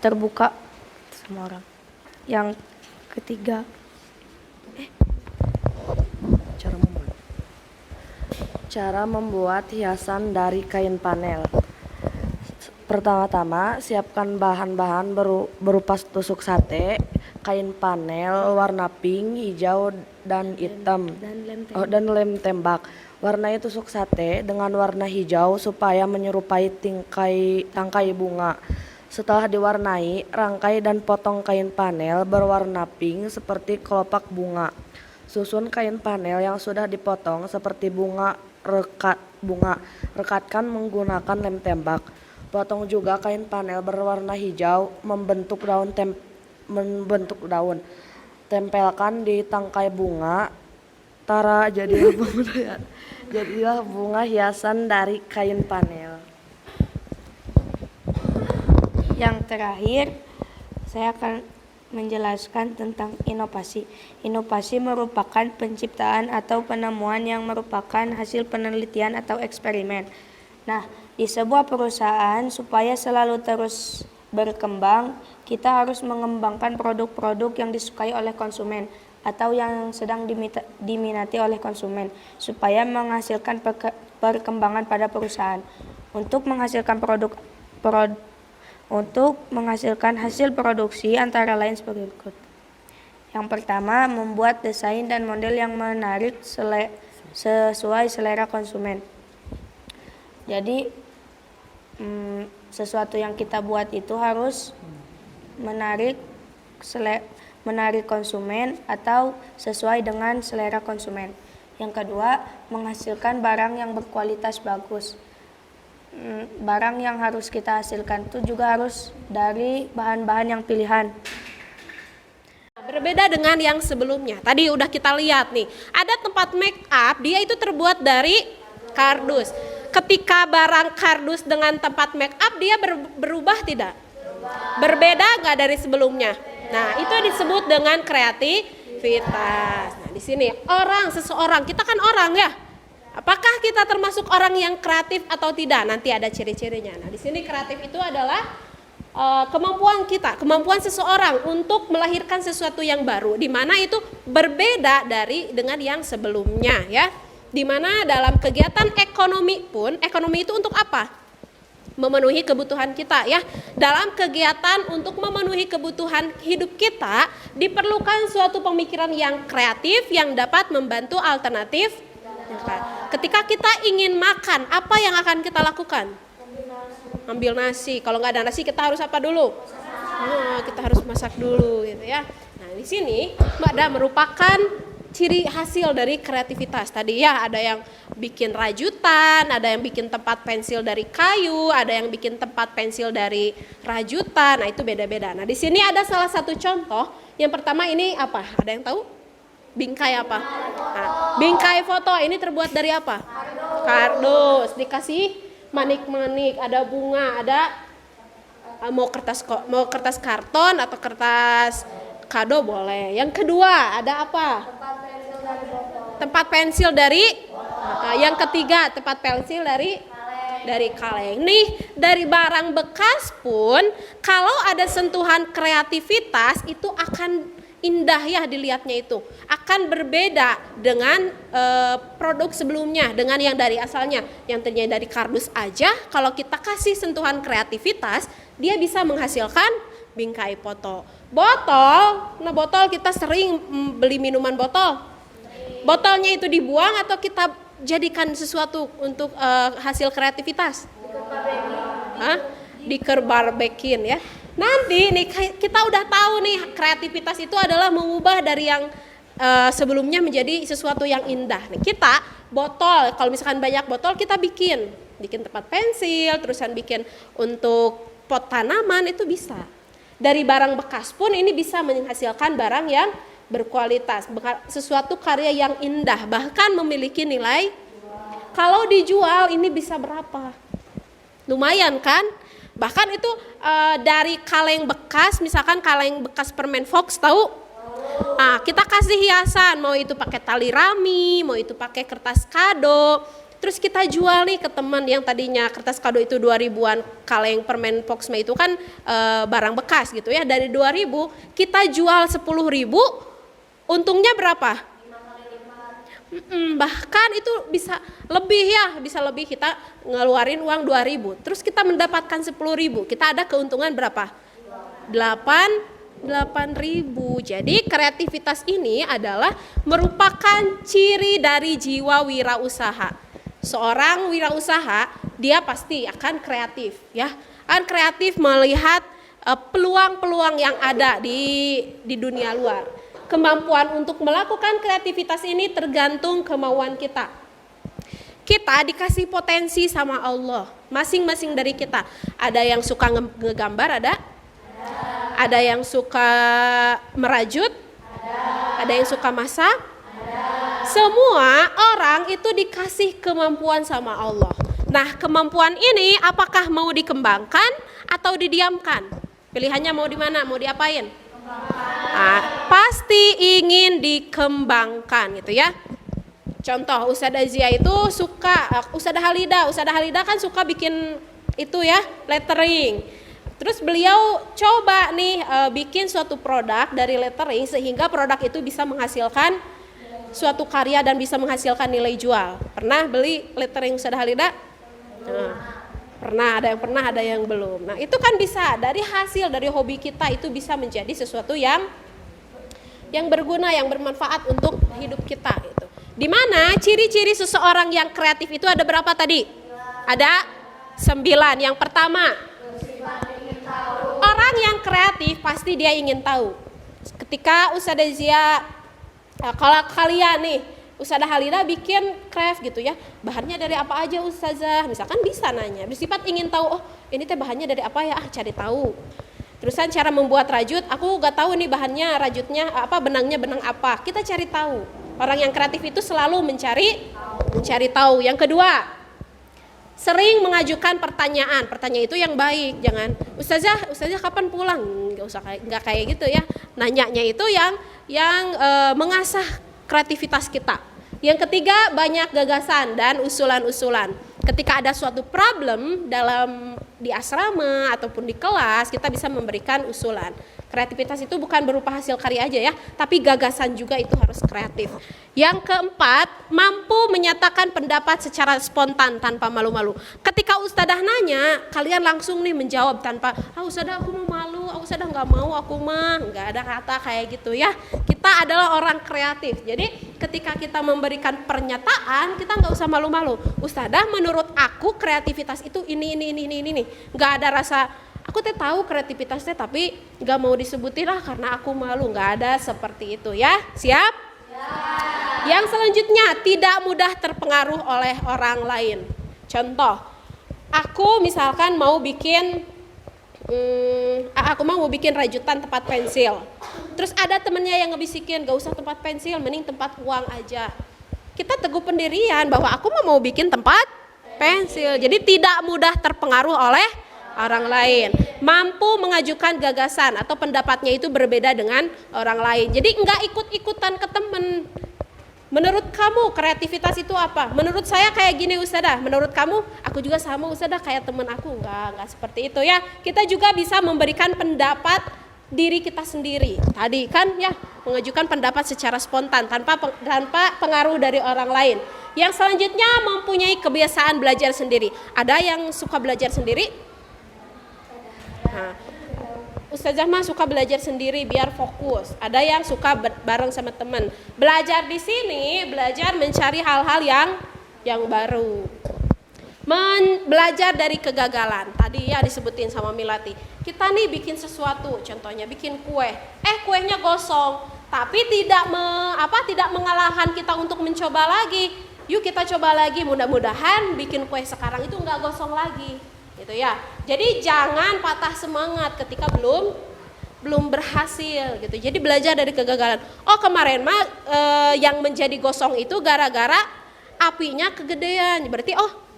terbuka sama orang. Yang ketiga, cara membuat hiasan dari kain panel. Pertama-tama, siapkan bahan-bahan berupa tusuk sate, kain panel warna pink, hijau, dan hitam, dan lem tembak. Warnai tusuk sate dengan warna hijau supaya menyerupai tangkai bunga. Setelah diwarnai, rangkai dan potong kain panel berwarna pink seperti kelopak bunga. Susun kain panel yang sudah dipotong seperti bunga, rekatkan menggunakan lem tembak. Potong juga kain panel berwarna hijau membentuk daun. Tempelkan di tangkai bunga. Jadilah bunga hiasan dari kain panel. Yang terakhir, saya akan menjelaskan tentang inovasi. Inovasi merupakan penciptaan atau penemuan yang merupakan hasil penelitian atau eksperimen. Nah, di sebuah perusahaan supaya selalu terus berkembang, kita harus mengembangkan produk-produk yang disukai oleh konsumen atau yang sedang diminati oleh konsumen supaya menghasilkan perkembangan pada perusahaan. Untuk menghasilkan hasil produksi antara lain sebagai berikut. Yang pertama, membuat desain dan model yang menarik sesuai selera konsumen. Jadi sesuatu yang kita buat itu harus menarik konsumen atau sesuai dengan selera konsumen. Yang kedua, menghasilkan barang yang berkualitas bagus. Barang yang harus kita hasilkan itu juga harus dari bahan-bahan yang pilihan. Berbeda dengan yang sebelumnya. Tadi udah kita lihat nih, ada tempat make up, dia itu terbuat dari kardus. Ketika barang kardus dengan tempat make up, dia berubah tidak? Berbeda nggak dari sebelumnya? Nah, itu disebut dengan kreativitas. Nah, di sini seseorang, kita kan orang ya. Apakah kita termasuk orang yang kreatif atau tidak? Nanti ada ciri-cirinya. Nah, di sini kreatif itu adalah kemampuan seseorang untuk melahirkan sesuatu yang baru, di mana itu berbeda dengan yang sebelumnya, ya. Di mana dalam kegiatan ekonomi itu untuk apa? Memenuhi kebutuhan kita, ya. Dalam kegiatan untuk memenuhi kebutuhan hidup kita, diperlukan suatu pemikiran yang kreatif yang dapat membantu alternatif. Ketika kita ingin makan, apa yang akan kita lakukan? Ambil nasi. Kalau nggak ada nasi, kita harus apa dulu? Kita harus masak dulu, gitu ya. Nah, di sini ada merupakan ciri hasil dari kreativitas. Tadi ya, ada yang bikin rajutan, ada yang bikin tempat pensil dari kayu, ada yang bikin tempat pensil dari rajutan. Nah, itu beda-beda. Nah, di sini ada salah satu contoh. Yang pertama ini apa? Ada yang tahu? Bingkai apa? Nah, bingkai foto ini terbuat dari apa? Kardus. Dikasih manik-manik, ada bunga, ada mau kertas karton atau kertas kado boleh. Yang kedua ada apa? Tempat pensil dari. Yang ketiga tempat pensil dari kaleng. Nih, dari barang bekas pun kalau ada sentuhan kreativitas itu akan indah ya dilihatnya, itu akan berbeda dengan produk sebelumnya, dengan yang dari asalnya yang ternyata dari kardus aja. Kalau kita kasih sentuhan kreativitas, dia bisa menghasilkan bingkai foto. Botol kita sering beli minuman botol. Botolnya itu dibuang atau kita jadikan sesuatu untuk hasil kreativitas? Dikerbarbekin ya. Nanti nih kita udah tahu nih, kreativitas itu adalah mengubah dari yang sebelumnya menjadi sesuatu yang indah. Nih, kita botol, kalau misalkan banyak botol kita bikin tempat pensil, terusan bikin untuk pot tanaman, itu bisa. Dari barang bekas pun ini bisa menghasilkan barang yang berkualitas, sesuatu karya yang indah, bahkan memiliki nilai. Kalau dijual ini bisa berapa? Lumayan kan? Bahkan itu dari kaleng bekas, misalkan kaleng bekas permen Fox, tahu? Nah, kita kasih hiasan, mau itu pakai tali rami, mau itu pakai kertas kado. Terus kita jual nih ke teman yang tadinya kertas kado itu 2.000-an, kaleng permen Fox itu kan barang bekas gitu ya. Dari 2.000 kita jual 10.000, untungnya berapa? Bahkan itu bisa lebih, kita ngeluarin uang 2.000, terus kita mendapatkan 10.000, kita ada keuntungan berapa? 8.000. Jadi kreativitas ini adalah merupakan ciri dari jiwa wirausaha. Seorang wirausaha dia pasti akan kreatif, ya, akan kreatif melihat peluang-peluang yang ada di dunia luar. kemampuan untuk melakukan kreativitas ini tergantung kemauan kita. Kita dikasih potensi sama Allah, masing-masing dari kita. Ada yang suka ngegambar, ada yang suka merajut, ada yang suka masak. Semua orang itu dikasih kemampuan sama Allah. Nah, kemampuan ini apakah mau dikembangkan atau didiamkan? Pilihannya mau di mana? Mau diapain? Pasti ingin dikembangkan gitu ya. Contoh, Ustadzah Zia itu suka, Ustadzah Halida kan suka bikin itu ya, lettering. Terus beliau coba nih bikin suatu produk dari lettering sehingga produk itu bisa menghasilkan suatu karya dan bisa menghasilkan nilai jual. Pernah beli lettering Ustadzah Halida? Pernah, ada yang belum. Nah, itu kan bisa dari hasil dari hobi kita itu bisa menjadi sesuatu yang berguna, yang bermanfaat untuk hidup kita itu. Di mana ciri-ciri seseorang yang kreatif itu ada berapa tadi? Ada 9. Yang pertama, orang yang kreatif pasti dia ingin tahu. Ketika Ustadzah Zia, kalau kalian nih, Ustadzah Halida bikin craft gitu ya, bahannya dari apa aja Ustazah? Misalkan bisa nanya, bersifat ingin tahu, oh ini teh bahannya dari apa ya? Cari tahu. Terusan cara membuat rajut, aku gak tahu nih bahannya, rajutnya apa, benangnya benang apa. Kita cari tahu. Orang yang kreatif itu selalu mencari tahu. Yang kedua, sering mengajukan pertanyaan. Pertanyaan itu yang baik, jangan Ustazah kapan pulang? Nggak kayak gitu ya. Nanyanya itu yang mengasah kreativitas kita. Yang ketiga, banyak gagasan dan usulan-usulan. Ketika ada suatu problem di asrama ataupun di kelas, kita bisa memberikan usulan. Kreativitas itu bukan berupa hasil karya aja ya, tapi gagasan juga itu harus kreatif. Yang keempat, mampu menyatakan pendapat secara spontan tanpa malu-malu. Ketika Ustadzah nanya, kalian langsung nih menjawab tanpa, Ustadzah aku mau malu, Ustadzah nggak mau, aku mah nggak ada kata kayak gitu ya. Kita adalah orang kreatif. Jadi ketika kita memberikan pernyataan, kita nggak usah malu-malu. Ustadzah, menurut aku kreativitas itu ini. Nggak ada rasa aku teh tahu kreativitasnya tapi nggak mau disebutin lah karena aku malu. Nggak ada seperti itu ya. Siap? Yang selanjutnya, tidak mudah terpengaruh oleh orang lain. Contoh, aku misalkan mau bikin rajutan tempat pensil. Terus ada temennya yang ngebisikin, gak usah tempat pensil, mending tempat uang aja. Kita teguh pendirian bahwa aku mau bikin tempat pensil. Jadi tidak mudah terpengaruh oleh orang lain. Mampu mengajukan gagasan atau pendapatnya itu berbeda dengan orang lain. Jadi enggak ikut-ikutan ke temen. Menurut kamu kreativitas itu apa? Menurut saya kayak gini Ustadzah. Menurut kamu, aku juga sama Ustadzah kayak temen aku. Enggak seperti itu ya. Kita juga bisa memberikan pendapat diri kita sendiri. Tadi kan ya, mengajukan pendapat secara spontan tanpa pengaruh dari orang lain. Yang selanjutnya, mempunyai kebiasaan belajar sendiri. Ada yang suka belajar sendiri? Nah, Ustazah mah suka belajar sendiri biar fokus. Ada yang suka bareng sama teman. Belajar di sini, belajar mencari hal-hal yang baru. Belajar dari kegagalan. Tadi ya disebutin sama Milati. Kita nih bikin sesuatu, contohnya bikin kue. Kuenya gosong, tapi tidak mengalahkan kita untuk mencoba lagi. Yuk kita coba lagi, mudah-mudahan bikin kue sekarang itu nggak gosong lagi. Gitu ya. Jadi jangan patah semangat ketika belum berhasil gitu. Jadi belajar dari kegagalan. Oh kemarin mah yang menjadi gosong itu gara-gara apinya kegedean.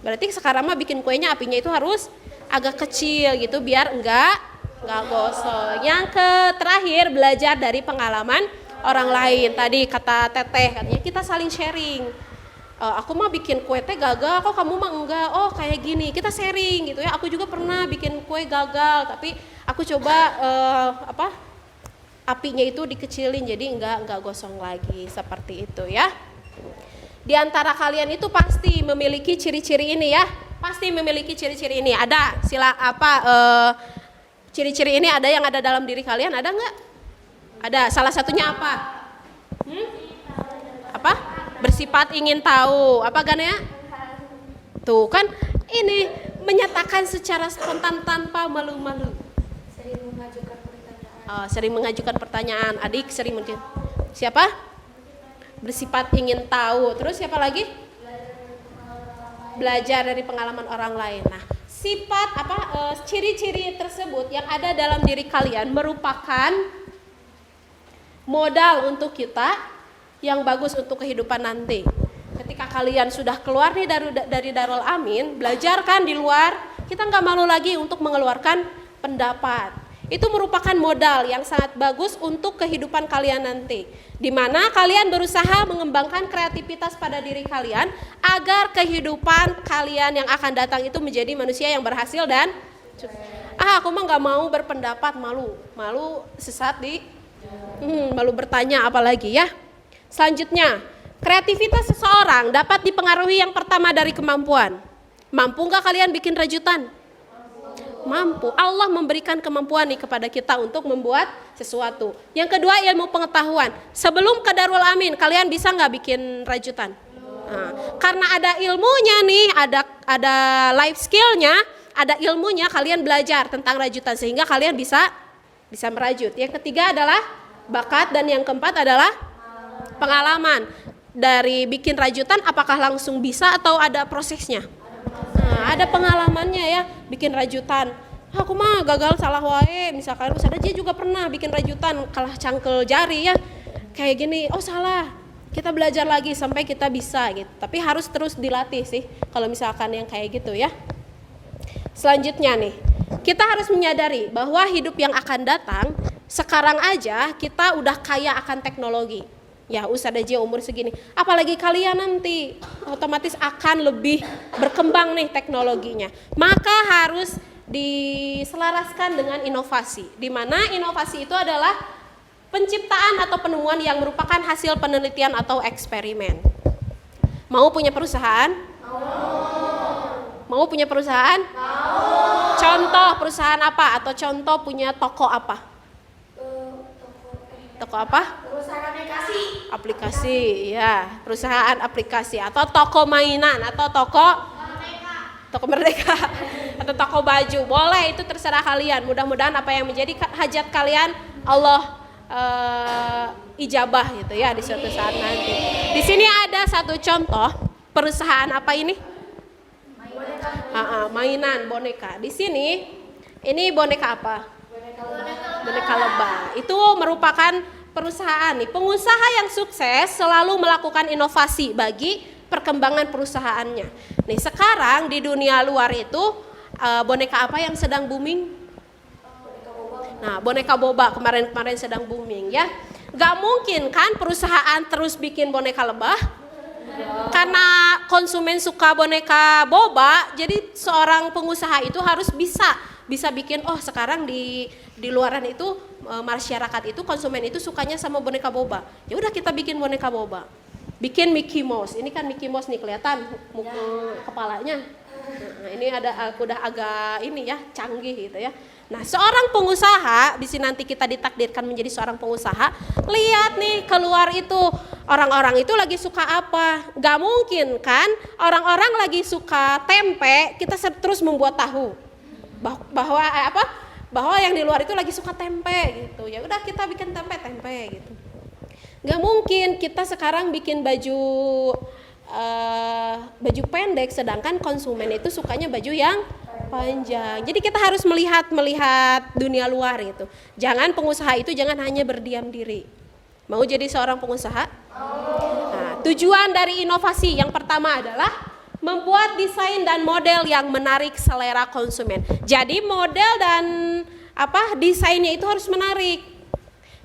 Berarti sekarang mah bikin kuenya apinya itu harus agak kecil gitu biar enggak gosong. Yang terakhir, belajar dari pengalaman orang lain. Tadi kata Teteh katanya kita saling sharing. Aku mah bikin kue teh gagal, kok kamu mah enggak, oh kayak gini, kita sharing gitu ya. Aku juga pernah bikin kue gagal, tapi aku coba apinya itu dikecilin jadi enggak gosong lagi, seperti itu ya. Di antara kalian itu pasti memiliki ciri-ciri ini ya, pasti memiliki ciri-ciri ini. Ada ciri-ciri ini ada yang ada dalam diri kalian, ada enggak? Ada. Salah satunya apa? Apa? Bersifat ingin tahu. Apa Ganea? Tuh kan ini menyatakan secara spontan tanpa malu-malu. Sering mengajukan pertanyaan. Adik sering Siapa? Bersifat ingin tahu. Terus siapa lagi? Belajar dari pengalaman orang lain. Nah, sifat ciri-ciri tersebut yang ada dalam diri kalian merupakan modal untuk kita yang bagus untuk kehidupan nanti. Ketika kalian sudah keluar nih dari Darul Amin, belajar kan di luar, kita nggak malu lagi untuk mengeluarkan pendapat. Itu merupakan modal yang sangat bagus untuk kehidupan kalian nanti, di mana kalian berusaha mengembangkan kreativitas pada diri kalian agar kehidupan kalian yang akan datang itu menjadi manusia yang berhasil dan aku mah nggak mau berpendapat, malu sesat malu bertanya apalagi ya. Selanjutnya, kreativitas seseorang dapat dipengaruhi yang pertama dari kemampuan. Mampu nggak kalian bikin rajutan? Mampu. Allah memberikan kemampuan nih kepada kita untuk membuat sesuatu. Yang kedua, ilmu pengetahuan. Sebelum ke Darul Amin, kalian bisa nggak bikin rajutan? Nah, karena ada ilmunya nih, ada life skillnya, ada ilmunya, kalian belajar tentang rajutan sehingga kalian bisa merajut. Yang ketiga adalah bakat, dan yang keempat adalah pengalaman. Dari bikin rajutan apakah langsung bisa atau ada prosesnya? Nah, ada pengalamannya ya, bikin rajutan. Aku mah gagal salah wae, misalkan Ustaz Aji juga pernah bikin rajutan kalah cangkel jari ya. Kayak gini, oh salah. Kita belajar lagi sampai kita bisa gitu. Tapi harus terus dilatih sih kalau misalkan yang kayak gitu ya. Selanjutnya nih, kita harus menyadari bahwa hidup yang akan datang, sekarang aja kita udah kaya akan teknologi. Ya Ustaz aja umur segini, apalagi kalian nanti otomatis akan lebih berkembang nih teknologinya. Maka harus diselaraskan dengan inovasi, di mana inovasi itu adalah penciptaan atau penemuan yang merupakan hasil penelitian atau eksperimen. Mau punya perusahaan? Mau punya perusahaan? Contoh perusahaan apa? Atau contoh punya toko apa? Toko apa? Perusahaan aplikasi, ya, perusahaan aplikasi atau toko mainan atau toko Merdeka atau toko baju. Boleh, itu terserah kalian. Mudah-mudahan apa yang menjadi hajat kalian Allah ijabah gitu ya di suatu saat nanti. Di sini ada satu contoh perusahaan apa ini? Mainan boneka. Di sini ini boneka apa? Boneka lebah. Itu merupakan perusahaan nih. Pengusaha yang sukses selalu melakukan inovasi bagi perkembangan perusahaannya. Nih sekarang di dunia luar itu boneka apa yang sedang booming? Nah, boneka boba kemarin sedang booming ya. Gak mungkin kan perusahaan terus bikin boneka lebah? Karena konsumen suka boneka boba, jadi seorang pengusaha itu harus bisa bikin, oh sekarang di luaran itu masyarakat itu konsumen itu sukanya sama boneka boba. Ya udah kita bikin boneka boba. Bikin Mickey Mouse. Ini kan Mickey Mouse nih kelihatan kepalanya. Nah, ini udah agak ini ya, canggih gitu ya. Nah, seorang pengusaha, di sini nanti kita ditakdirkan menjadi seorang pengusaha, lihat nih keluar itu orang-orang itu lagi suka apa? Gak mungkin kan orang-orang lagi suka tempe, kita terus membuat tahu bahwa yang di luar itu lagi suka tempe gitu. Ya udah kita bikin tempe gitu. Gak mungkin kita sekarang bikin baju pendek sedangkan konsumen itu sukanya baju yang panjang. Jadi kita harus melihat dunia luar gitu. Jangan pengusaha itu jangan hanya berdiam diri. Mau jadi seorang pengusaha? Nah, tujuan dari inovasi yang pertama adalah membuat desain dan model yang menarik selera konsumen. Jadi model dan desainnya itu harus menarik.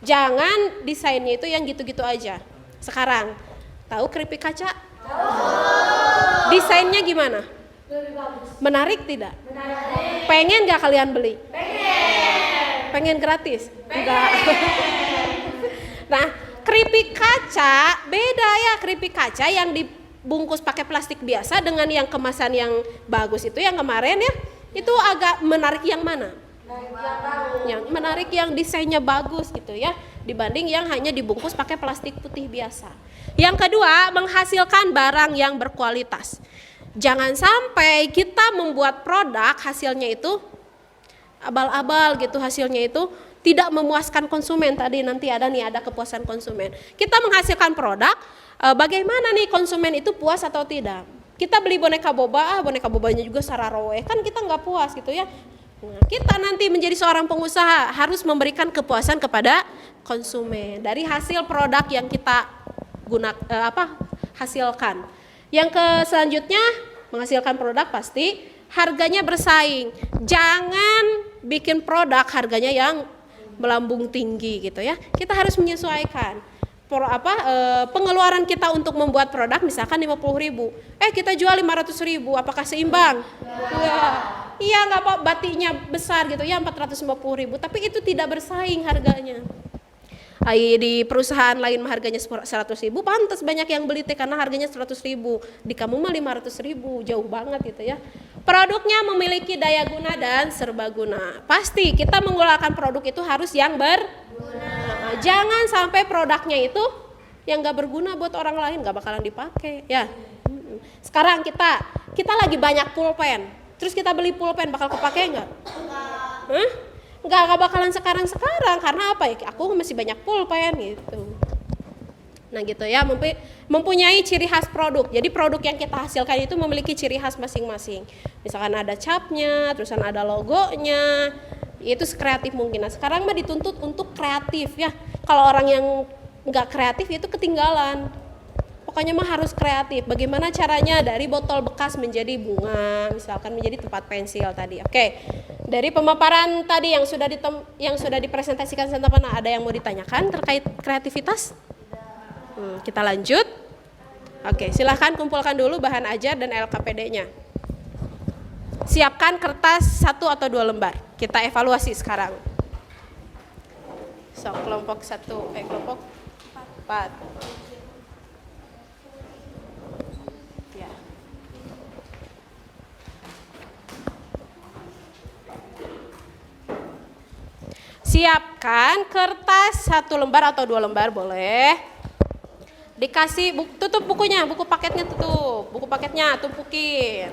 Jangan desainnya itu yang gitu-gitu aja. Sekarang tahu keripik kaca? Desainnya gimana? Menarik tidak? Pengen gak kalian beli? Pengen gratis? Enggak. Nah, keripik kaca beda ya. Keripik kaca yang dibungkus pakai plastik biasa dengan yang kemasan yang bagus itu yang kemarin ya, itu agak menarik yang mana? Yang menarik yang desainnya bagus gitu ya, dibanding yang hanya dibungkus pakai plastik putih biasa. Yang kedua, menghasilkan barang yang berkualitas. Jangan sampai kita membuat produk hasilnya itu abal-abal gitu hasilnya itu, tidak memuaskan konsumen. Tadi nanti ada kepuasan konsumen. Kita menghasilkan produk, bagaimana nih konsumen itu puas atau tidak? Kita beli boneka boba, boneka bobanya juga sararoe, kan kita nggak puas gitu ya. Nah, kita nanti menjadi seorang pengusaha harus memberikan kepuasan kepada konsumen dari hasil produk yang kita hasilkan. Yang selanjutnya menghasilkan produk pasti harganya bersaing. Jangan bikin produk harganya yang melambung tinggi gitu ya. Kita harus menyesuaikan. Pengeluaran kita untuk membuat produk misalkan 50.000. Kita jual 500.000, apakah seimbang? Iya, nggak apa, batiknya besar gitu ya 450.000, tapi itu tidak bersaing harganya. Di perusahaan lain harganya 100.000, pantas banyak yang beli karena harganya 100.000. Di kamu mah 500.000, jauh banget gitu ya. Produknya memiliki daya guna dan serbaguna. Pasti kita menggunakan produk itu harus yang berguna. Jangan sampai produknya itu yang nggak berguna buat orang lain, nggak bakalan dipakai ya. Sekarang kita lagi banyak pulpen, terus kita beli pulpen, bakal kepake nggak? Nggak bakalan sekarang karena apa ya? Aku masih banyak pulpen gitu. Nah gitu ya, mempunyai ciri khas produk. Jadi produk yang kita hasilkan itu memiliki ciri khas masing-masing. Misalkan ada capnya, terusan ada logonya, itu kreatif mungkin. Nah sekarang mah dituntut untuk kreatif ya. Kalau orang yang nggak kreatif itu ketinggalan. Pokoknya mah harus kreatif. Bagaimana caranya dari botol bekas menjadi bunga, misalkan menjadi tempat pensil tadi. Oke. Dari pemaparan tadi yang sudah dipresentasikan Santapana, ada yang mau ditanyakan terkait kreativitas? Kita lanjut. Oke, silahkan kumpulkan dulu bahan ajar dan LKPD-nya. Siapkan kertas 1 atau 2 lembar. Kita evaluasi sekarang. Kelompok 1, kelompok 4. Ya. Siapkan kertas 1 lembar atau 2 lembar boleh. Dikasih tutup bukunya, buku paketnya tutup, buku paketnya tumpukin.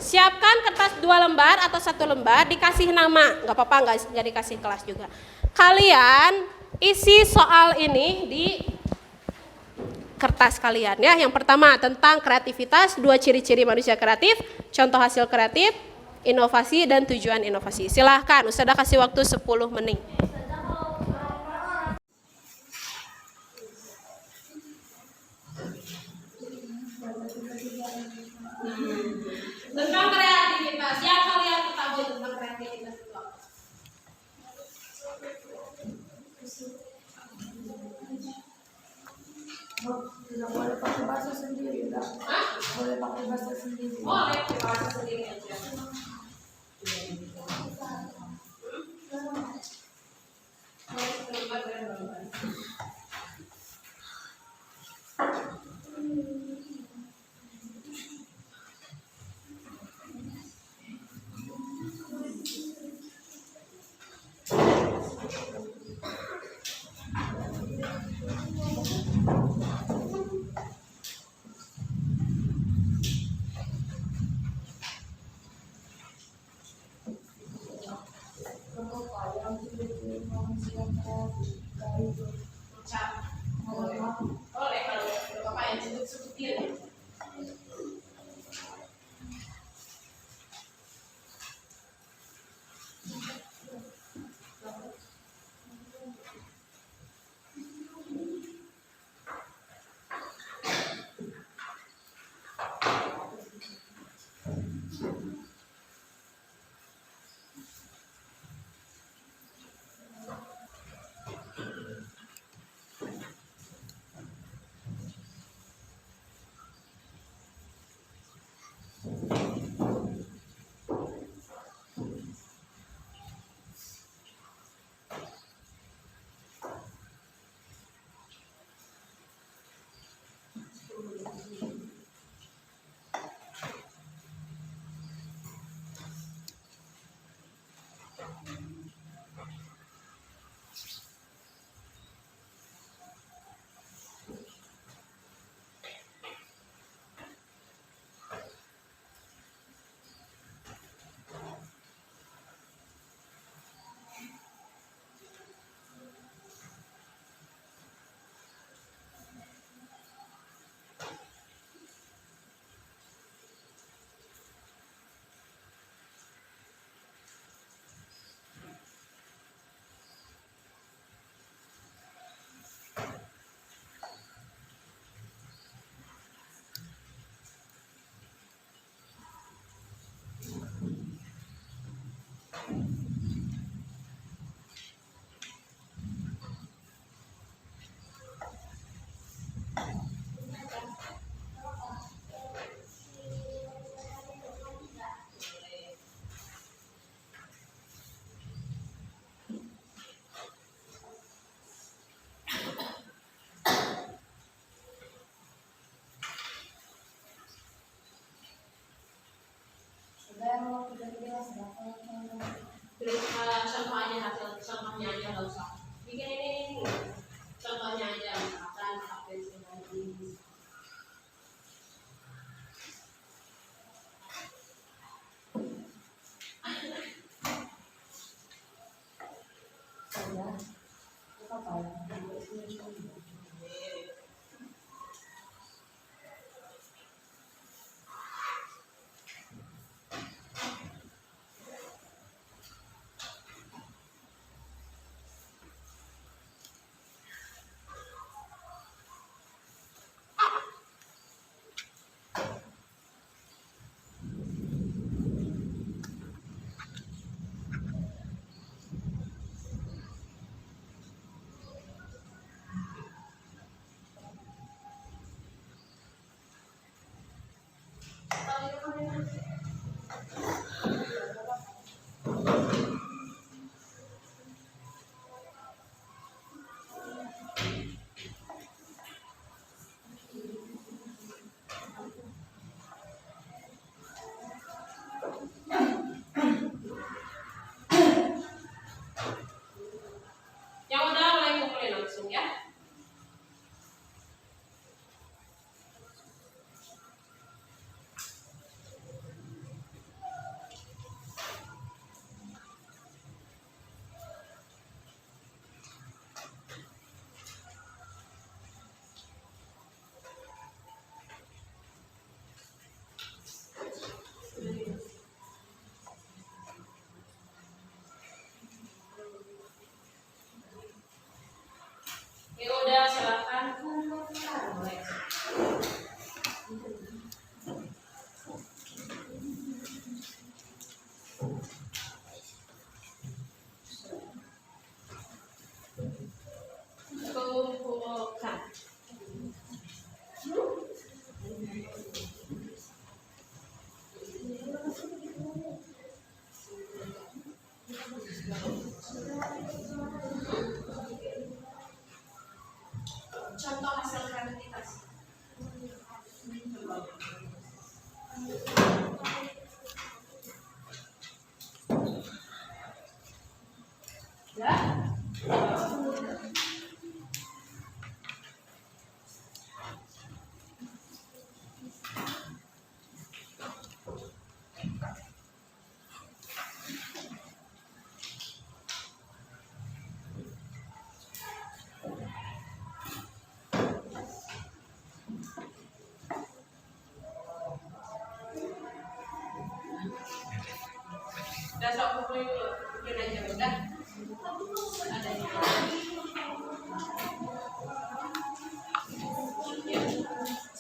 Siapkan kertas 2 lembar atau 1 lembar, dikasih nama, nggak apa-apa, nggak dikasih kelas juga. Kalian isi soal ini di kertas kalian ya. Yang pertama tentang kreativitas, 2 ciri-ciri manusia kreatif, contoh hasil kreatif, inovasi dan tujuan inovasi. Silahkan, Ustazah kasih waktu 10 menit. Tentang kreativitas, yang kalian ketahui tentang kreativitas itu apa? Tidak boleh pakai bahasa sendiri, enggak? Boleh pakai bahasa sendiri. Boleh pakai bahasa sendiri aja. Boleh kalau Bapak yang sebut-sebutin.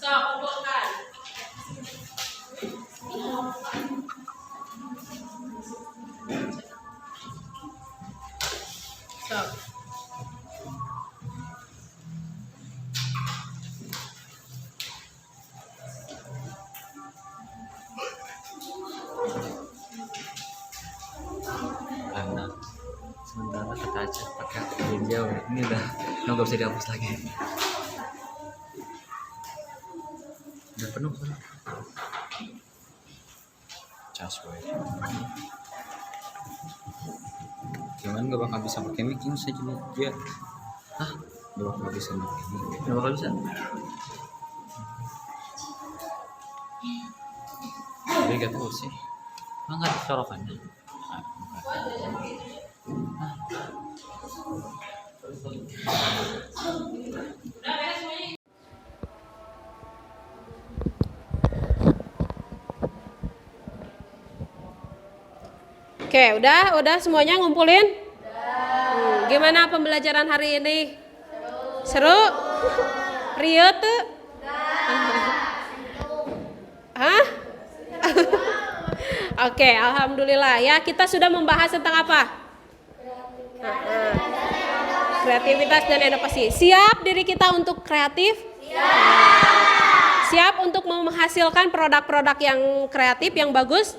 So, kumpulkan. So. Karena sementara kita aja pakai yang jauh ini udah nggak bisa dihapus lagi, udah penuh kan cas boy. Cuman gak bakal bisa pakai mic ini saja dia. Gak bakal bisa pakai mic, gak bakal bisa. Tapi gak tahu sih, nggak ada colokannya. Oke, udah semuanya ngumpulin? Gimana pembelajaran hari ini? Seru? Rio tuh? Hah? Oke, alhamdulillah ya. Kita sudah membahas tentang apa? Kreativitas dan inovasi. Siap diri kita untuk kreatif? Siap untuk menghasilkan produk-produk yang kreatif, yang bagus?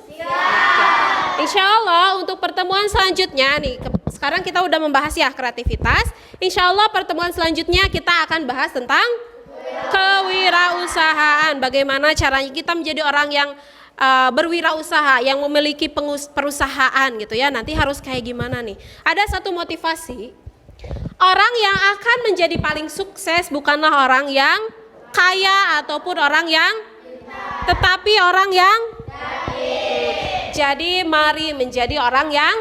Insya Allah untuk pertemuan selanjutnya nih, sekarang kita udah membahas ya kreativitas. Insya Allah pertemuan selanjutnya kita akan bahas tentang kewirausahaan. Bagaimana caranya kita menjadi orang yang berwirausaha, yang memiliki perusahaan gitu ya. Nanti harus kayak gimana nih? Ada satu motivasi, orang yang akan menjadi paling sukses bukanlah orang yang kaya ataupun orang yang, tetapi orang yang jadi mari menjadi orang yang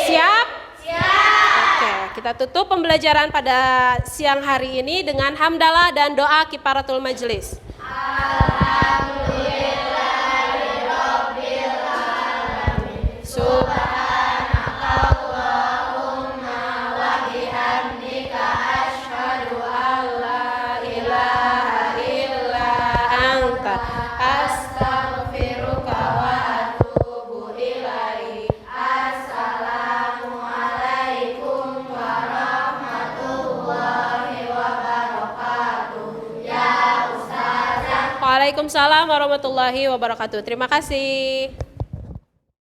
siap? Oke, kita tutup pembelajaran pada siang hari ini dengan hamdalah dan doa kifaratul majelis. Alhamdulillahirabbil alamin. Subhanakallahumma wa bihamdika asyhadu an la ilaha illa anta astaghfiruka wa atubu ilaik. Assalamualaikum warahmatullahi wabarakatuh. Ya Ustazah. Waalaikumsalam warahmatullahi wabarakatuh. Terima kasih.